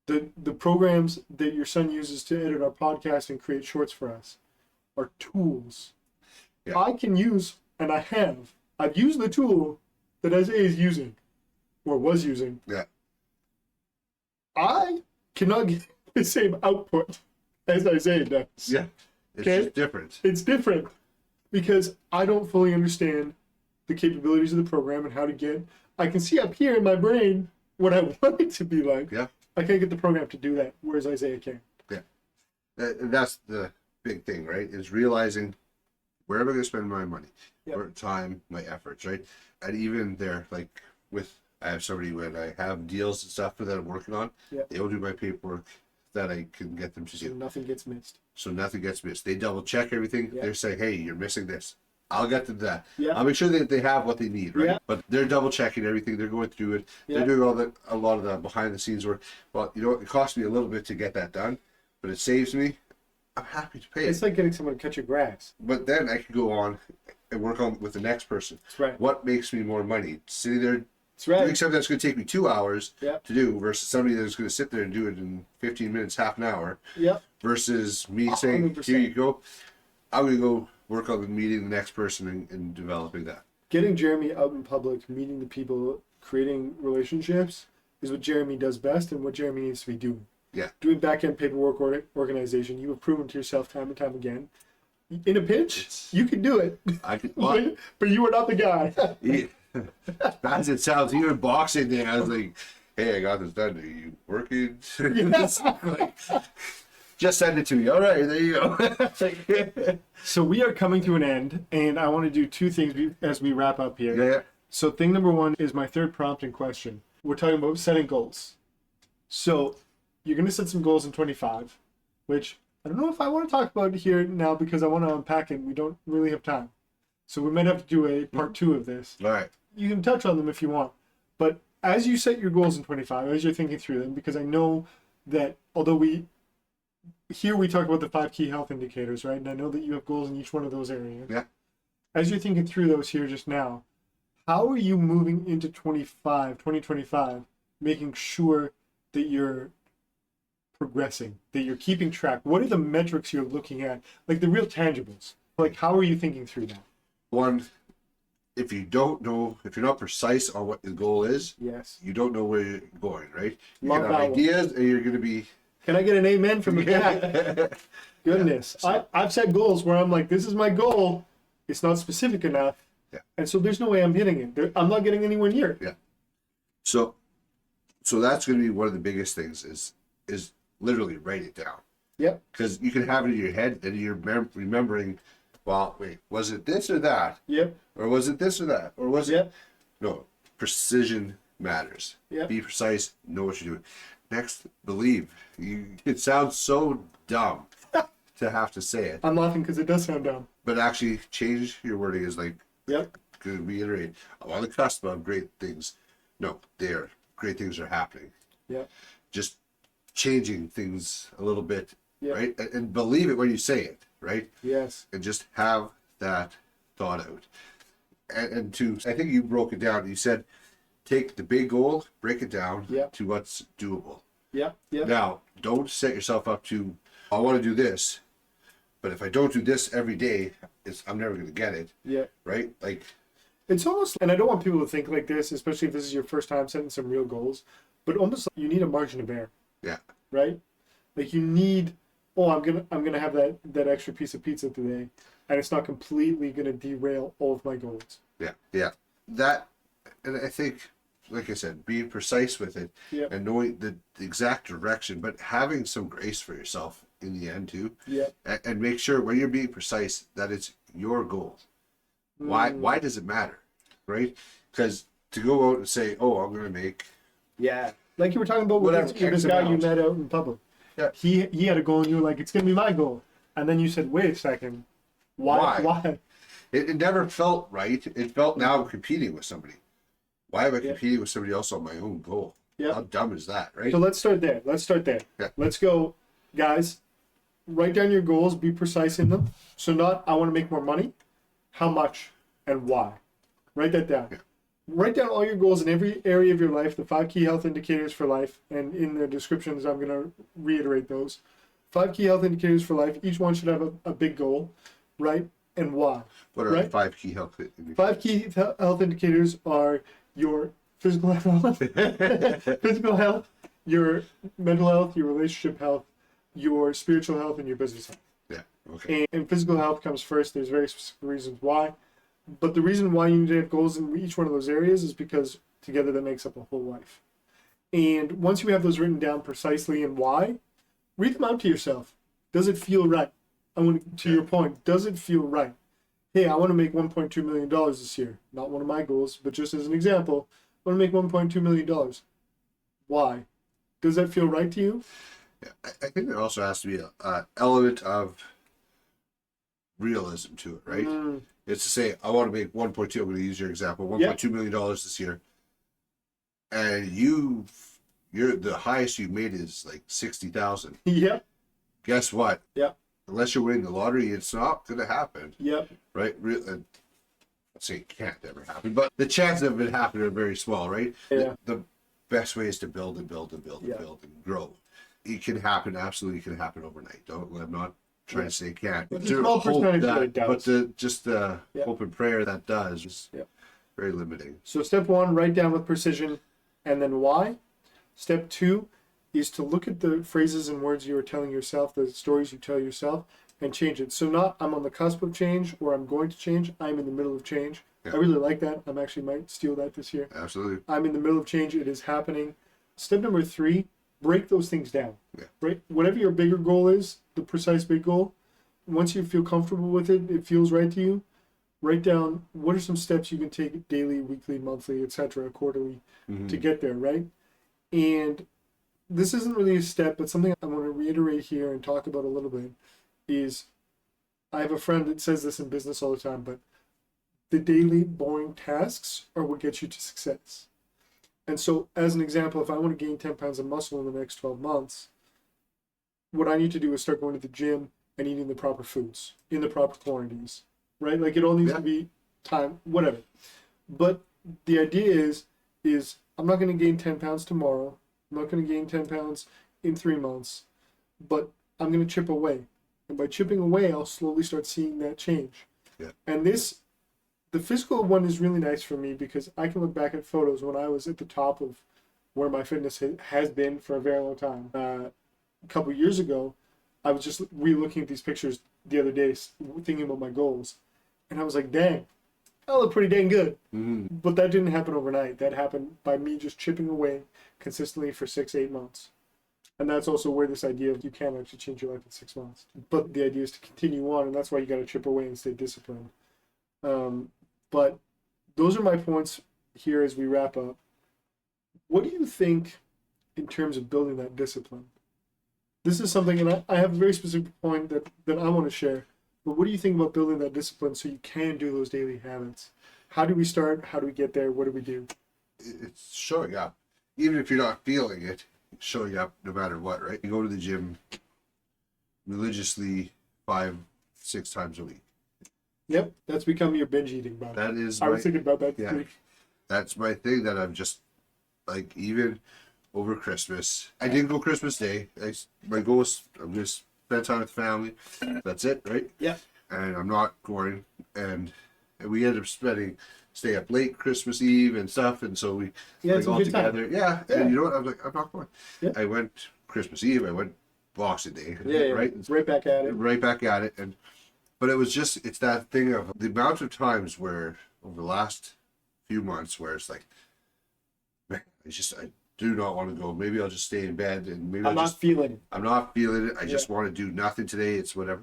Speaker 2: The programs that your son uses to edit our podcast and create shorts for us are tools. Yeah. I can use, and I've used the tool that Isaiah is using, or was using.
Speaker 1: Yeah.
Speaker 2: I cannot get the same output as Isaiah does.
Speaker 1: Yeah. It's just different.
Speaker 2: It's different because I don't fully understand the capabilities of the program and how to get. I can see up here in my brain what I want it to be like.
Speaker 1: Yeah.
Speaker 2: I can't get the program to do that, whereas Isaiah can.
Speaker 1: Yeah. That's the big thing, right? Is realizing where am I going to spend my money, or time, my efforts, right? And even there, like with I have somebody when I have deals and stuff that I'm working on,
Speaker 2: Yeah.
Speaker 1: they will do my paperwork that I can get them to
Speaker 2: So
Speaker 1: do.
Speaker 2: nothing gets missed.
Speaker 1: So nothing gets missed. They double check everything.
Speaker 2: Yeah.
Speaker 1: They're saying, hey, you're missing this. I'll get to that.
Speaker 2: Yeah.
Speaker 1: I'll make sure that they have what they need, right?
Speaker 2: Yeah.
Speaker 1: But they're double checking everything. They're going through it.
Speaker 2: Yeah.
Speaker 1: They're doing a lot of the behind the scenes work. Well, you know, it costs me a little bit to get that done, but it saves me. I'm happy to pay
Speaker 2: It's
Speaker 1: it.
Speaker 2: like getting someone to cut your grass.
Speaker 1: But then I can go on and work on with the next person.
Speaker 2: That's right.
Speaker 1: What makes me more money? Sitting there
Speaker 2: That's right.
Speaker 1: doing something that's going to take me 2 hours
Speaker 2: Yeah.
Speaker 1: to do versus somebody that's going to sit there and do it in 15 minutes, half an hour.
Speaker 2: Yeah.
Speaker 1: Versus me saying,
Speaker 2: 100%.
Speaker 1: here you go. I'm going to go work on meeting the next person and developing that.
Speaker 2: Getting Jeremy out in public, meeting the people, creating relationships is what Jeremy does best and what Jeremy needs to be doing.
Speaker 1: Yeah.
Speaker 2: Doing back-end paperwork organization, you have proven to yourself time and time again. In a pinch, you can do it.
Speaker 1: I could, well,
Speaker 2: But you are not the guy.
Speaker 1: as it sounds, even boxing there, I was like, hey, I got this done. Are you working?
Speaker 2: Yes.
Speaker 1: Like, just send it to me. All right, there you go.
Speaker 2: So we are coming to an end, and I want to do two things as we wrap up here.
Speaker 1: Yeah.
Speaker 2: So thing number one is my third prompt and question. We're talking about setting goals. So you're going to set some goals in 25, which I don't know if I want to talk about here now because I want to unpack it. We don't really have time. So we might have to do a part 2 of this.
Speaker 1: All right.
Speaker 2: You can touch on them if you want. But as you set your goals in 25, as you're thinking through them, because I know that although we talk about the 5 key health indicators, right? And I know that you have goals in each one of those areas.
Speaker 1: Yeah.
Speaker 2: As you're thinking through those here just now, how are you moving into 2025, making sure that you're progressing, that you're keeping track? What are the metrics you're looking at? Like the real tangibles. Like how are you thinking through that?
Speaker 1: One, if you don't know, if you're not precise on what the goal is,
Speaker 2: Yes.
Speaker 1: you don't know where you're going, right? You
Speaker 2: Love
Speaker 1: can
Speaker 2: that
Speaker 1: have
Speaker 2: one.
Speaker 1: ideas and you're going to be...
Speaker 2: Can I get an amen from the back? Goodness.
Speaker 1: Yeah.
Speaker 2: I've set goals where I'm like, this is my goal. It's not specific enough.
Speaker 1: Yeah.
Speaker 2: And so there's no way I'm hitting it. I'm not getting anywhere near it.
Speaker 1: Yeah. So that's going to be one of the biggest things is literally write it down.
Speaker 2: Yep.
Speaker 1: Because you can have it in your head and you're remembering, well, wait, was it this or that?
Speaker 2: Yep.
Speaker 1: Or was it this or that? Or was
Speaker 2: Yep.
Speaker 1: it? No, precision matters.
Speaker 2: Yep.
Speaker 1: Be precise, know what you're doing. Next, believe. It sounds so dumb to have to say it,
Speaker 2: I'm laughing because it does sound dumb.
Speaker 1: but actually change your wording is like,
Speaker 2: Yep.
Speaker 1: to reiterate, I'm on the cusp of great things. No, great things are happening.
Speaker 2: Yep.
Speaker 1: Just changing things a little bit,
Speaker 2: Yep.
Speaker 1: right? And believe it when you say it, right?
Speaker 2: Yes.
Speaker 1: And just have that thought out. And I think you broke it down. You said, take the big goal, break it down
Speaker 2: Yep.
Speaker 1: to what's doable.
Speaker 2: Yep. Yep.
Speaker 1: Now, don't set yourself up to, I want to do this, but if I don't do this every day, I'm never going to get it,
Speaker 2: Yep.
Speaker 1: right? Like,
Speaker 2: It's almost, and I don't want people to think like this, especially if this is your first time setting some real goals, but almost like you need a margin of error,
Speaker 1: yeah,
Speaker 2: right? Like you need, I'm gonna have that extra piece of pizza today, and it's not completely gonna derail all of my goals.
Speaker 1: yeah. That, and I think, like I said, being precise with it
Speaker 2: Yep.
Speaker 1: and knowing the exact direction, but having some grace for yourself in the end too,
Speaker 2: Yep.
Speaker 1: and make sure when you're being precise that it's your goal. Why does it matter, right? Because to go out and say, oh, I'm going to make...
Speaker 2: Yeah. Like you were talking about with
Speaker 1: Whatever
Speaker 2: this
Speaker 1: X
Speaker 2: guy you
Speaker 1: amount.
Speaker 2: met out in public.
Speaker 1: Yeah.
Speaker 2: He had a goal and you were like, it's gonna be my goal. And then you said, wait a second. Why?
Speaker 1: It never felt right. It felt now I'm competing with somebody. Why am I
Speaker 2: Yeah.
Speaker 1: competing with somebody else on my own goal?
Speaker 2: Yeah.
Speaker 1: How dumb is that, right?
Speaker 2: So let's start there.
Speaker 1: Yeah.
Speaker 2: Let's go, guys. Write down your goals, be precise in them. So not I want to make more money, how much and why. Write that down.
Speaker 1: Yeah.
Speaker 2: Write down all your goals in every area of your life, the 5 key health indicators for life, and in the descriptions I'm going to reiterate those. 5 key health indicators for life. Each one should have a big goal, right? And why.
Speaker 1: What are
Speaker 2: right?
Speaker 1: the 5 key health indicators?
Speaker 2: 5 key health indicators are your physical health, your mental health, your relationship health, your spiritual health, and your business health.
Speaker 1: Yeah, okay.
Speaker 2: And physical health comes first. There's very specific reasons why. But the reason why you need to have goals in each one of those areas is because together that makes up a whole life. And once you have those written down precisely and why, read them out to yourself. Does it feel right? Your point, does it feel right? Hey, I want to make $1.2 million this year. Not one of my goals, but just as an example, I want to make $1.2 million. Why? Does that feel right to you?
Speaker 1: Yeah, I think there also has to be a element of realism to it, right? It's to say, I want to make 1.2. I'm going to use your example, $1.2 million this year, and you're the highest you've made is like 60,000.
Speaker 2: Yep.
Speaker 1: Guess what?
Speaker 2: Yep.
Speaker 1: Unless you're winning the lottery, it's not going to happen.
Speaker 2: Yep.
Speaker 1: Right? Let's say it can't ever happen, but the chances of it happening are very small, right?
Speaker 2: Yeah.
Speaker 1: The best way is to build and build and build and build and grow. It can happen, absolutely can happen overnight. I'm not trying to say it can't.
Speaker 2: But the small percentage that it does.
Speaker 1: But the hope and prayer that does is very limiting.
Speaker 2: So step one, write down with precision, and then why. Step two is to look at the phrases and words you are telling yourself, the stories you tell yourself, and change it. So not I'm on the cusp of change or I'm going to change. I'm in the middle of change. Yeah. I really like that. I'm actually might steal that this year.
Speaker 1: Absolutely.
Speaker 2: I'm in the middle of change. It is happening. Step number three, break those things down. Yeah. Right? Whatever your bigger goal is, the precise big goal, once you feel comfortable with it, it feels right to you, write down what are some steps you can take daily, weekly, monthly, etc., quarterly to get there, right? And this isn't really a step, but something I want to reiterate here and talk about a little bit is I have a friend that says this in business all the time, but the daily boring tasks are what gets you to success. And so as an example, if I want to gain 10 pounds of muscle in the next 12 months, what I need to do is start going to the gym and eating the proper foods in the proper quantities, right? Like it all needs to be time, whatever. But the idea is I'm not going to gain 10 pounds tomorrow. I'm not going to gain 10 pounds in 3 months, but I'm going to chip away. And by chipping away, I'll slowly start seeing that change. Yeah. And the physical one is really nice for me because I can look back at photos when I was at the top of where my fitness has been for a very long time. A couple years ago, I was just re-looking at these pictures the other day, thinking about my goals. And I was like, dang, I look pretty dang good. Mm-hmm. But that didn't happen overnight. That happened by me just chipping away consistently for 6-8 months. And that's also where this idea of you can actually change your life in 6 months. But the idea is to continue on, and that's why you got to chip away and stay disciplined. But those are my points here as we wrap up. What do you think in terms of building that discipline? This is something, and I have a very specific point that I want to share. But what do you think about building that discipline so you can do those daily habits? How do we start? How do we get there? What do we do?
Speaker 1: It's showing up. Even if you're not feeling it, it's showing up no matter what, right? You go to the gym religiously 5-6 times a week.
Speaker 2: Yep, that's become your binge eating, buddy.
Speaker 1: That is
Speaker 2: I was thinking about that this week.
Speaker 1: That's my thing that I'm just, like, even over Christmas. I didn't go Christmas Day. My goal is I'm going to spend time with family. That's it, right?
Speaker 2: Yeah.
Speaker 1: And I'm not going. And we ended up stay up late Christmas Eve and stuff. And so we
Speaker 2: it's
Speaker 1: all
Speaker 2: a good
Speaker 1: together.
Speaker 2: time.
Speaker 1: Yeah. And you know what? I was like, I'm not going.
Speaker 2: Yeah.
Speaker 1: I went Christmas Eve. I went Boxing Day. Right?
Speaker 2: Right back at it.
Speaker 1: Right back at it. But it was just, it's that thing of the amount of times where over the last few months where it's like, man, I do not want to go. Maybe I'll just stay in bed and maybe
Speaker 2: I'm not feeling
Speaker 1: it. I just want to do nothing today. It's whatever.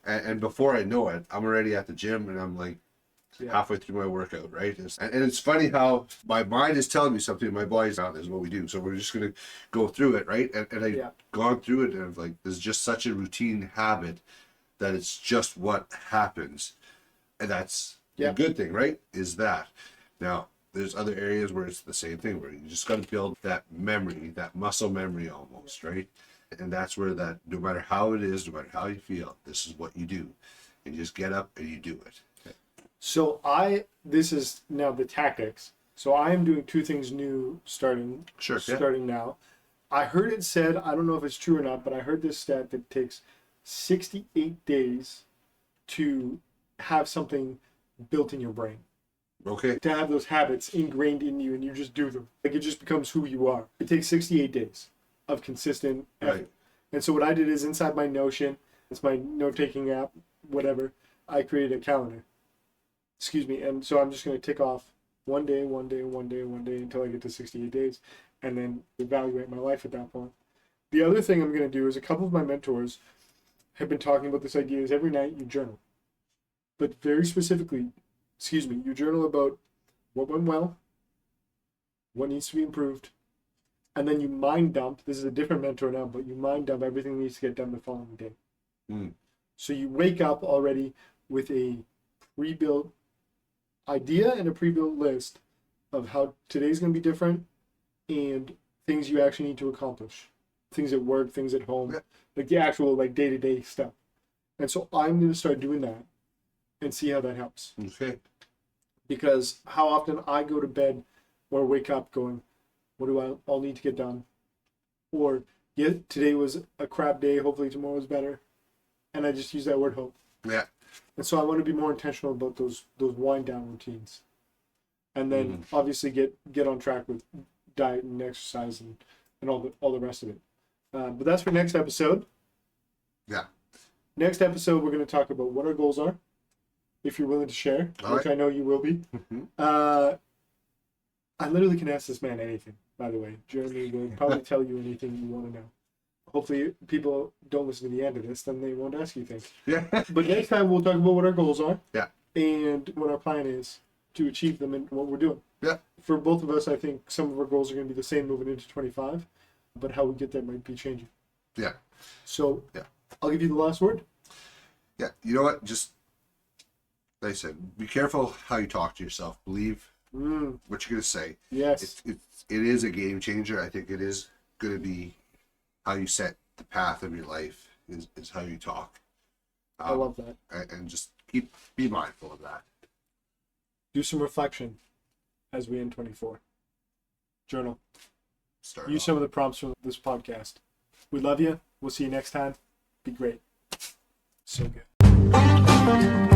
Speaker 1: And before I know it, I'm already at the gym and I'm like halfway through my workout, right? And it's funny how my mind is telling me something, my body's not, this is what we do. So we're just going to go through it, right? And I've gone through it and I'm like, there's just such a routine habit that it's just what happens. And that's the good thing, right? Is that. Now, there's other areas where it's the same thing, where you just got to build that memory, that muscle memory almost, right? And that's where that, no matter how it is, no matter how you feel, this is what you do. And you just get up and you do it. Okay.
Speaker 2: So this is now the tactics. So I am doing 2 things new starting now. I heard it said, I don't know if it's true or not, but I heard this stat that it takes 68 days to have something built in your brain.
Speaker 1: Okay.
Speaker 2: To have those habits ingrained in you and you just do them. Like it just becomes who you are. It takes 68 days of consistent effort. Right. And so what I did is inside my Notion, it's my note-taking app, whatever, I created a calendar. And so I'm just going to tick off one day until I get to 68 days and then evaluate my life at that point. The other thing I'm going to do is a couple of my mentors have been talking about this idea is every night you journal. But very specifically, you journal about what went well, what needs to be improved, and then you mind dump. This is a different mentor now, but you mind dump everything that needs to get done the following day.
Speaker 1: Mm.
Speaker 2: So you wake up already with a pre-built idea and a pre-built list of how today's going to be different and things you actually need to accomplish. Things at work, things at home, like the actual like day-to-day stuff. And so I'm going to start doing that and see how that helps.
Speaker 1: Okay.
Speaker 2: Because how often I go to bed or wake up going, what do I all need to get done? Or, yeah, today was a crap day, hopefully tomorrow's better. And I just use that word hope.
Speaker 1: Yeah.
Speaker 2: And so I want to be more intentional about those wind down routines. And then obviously get on track with diet and exercise and all the rest of it. But that's for next episode.
Speaker 1: Yeah.
Speaker 2: Next episode, we're going to talk about what our goals are, if you're willing to share, which I know you will be. I literally can ask this man anything, by the way. Jeremy will probably tell you anything you want to know. Hopefully people don't listen to the end of this, then they won't ask you things.
Speaker 1: Yeah.
Speaker 2: But next time we'll talk about what our goals are.
Speaker 1: Yeah.
Speaker 2: And what our plan is to achieve them and what we're doing.
Speaker 1: Yeah.
Speaker 2: For both of us, I think some of our goals are going to be the same moving into 25, but how we get there might be changing.
Speaker 1: Yeah.
Speaker 2: So
Speaker 1: yeah.
Speaker 2: I'll give you the last word.
Speaker 1: Yeah. You know what? Just like I said, be careful how you talk to yourself. Believe what you're going to say.
Speaker 2: Yes.
Speaker 1: It is a game changer. I think it is going to be how you set the path of your life is how you talk.
Speaker 2: I love that.
Speaker 1: And just be mindful of that.
Speaker 2: Do some reflection as we end 24. Journal. Use some of the prompts from this podcast. We love you. We'll see you next time. Be great. So good.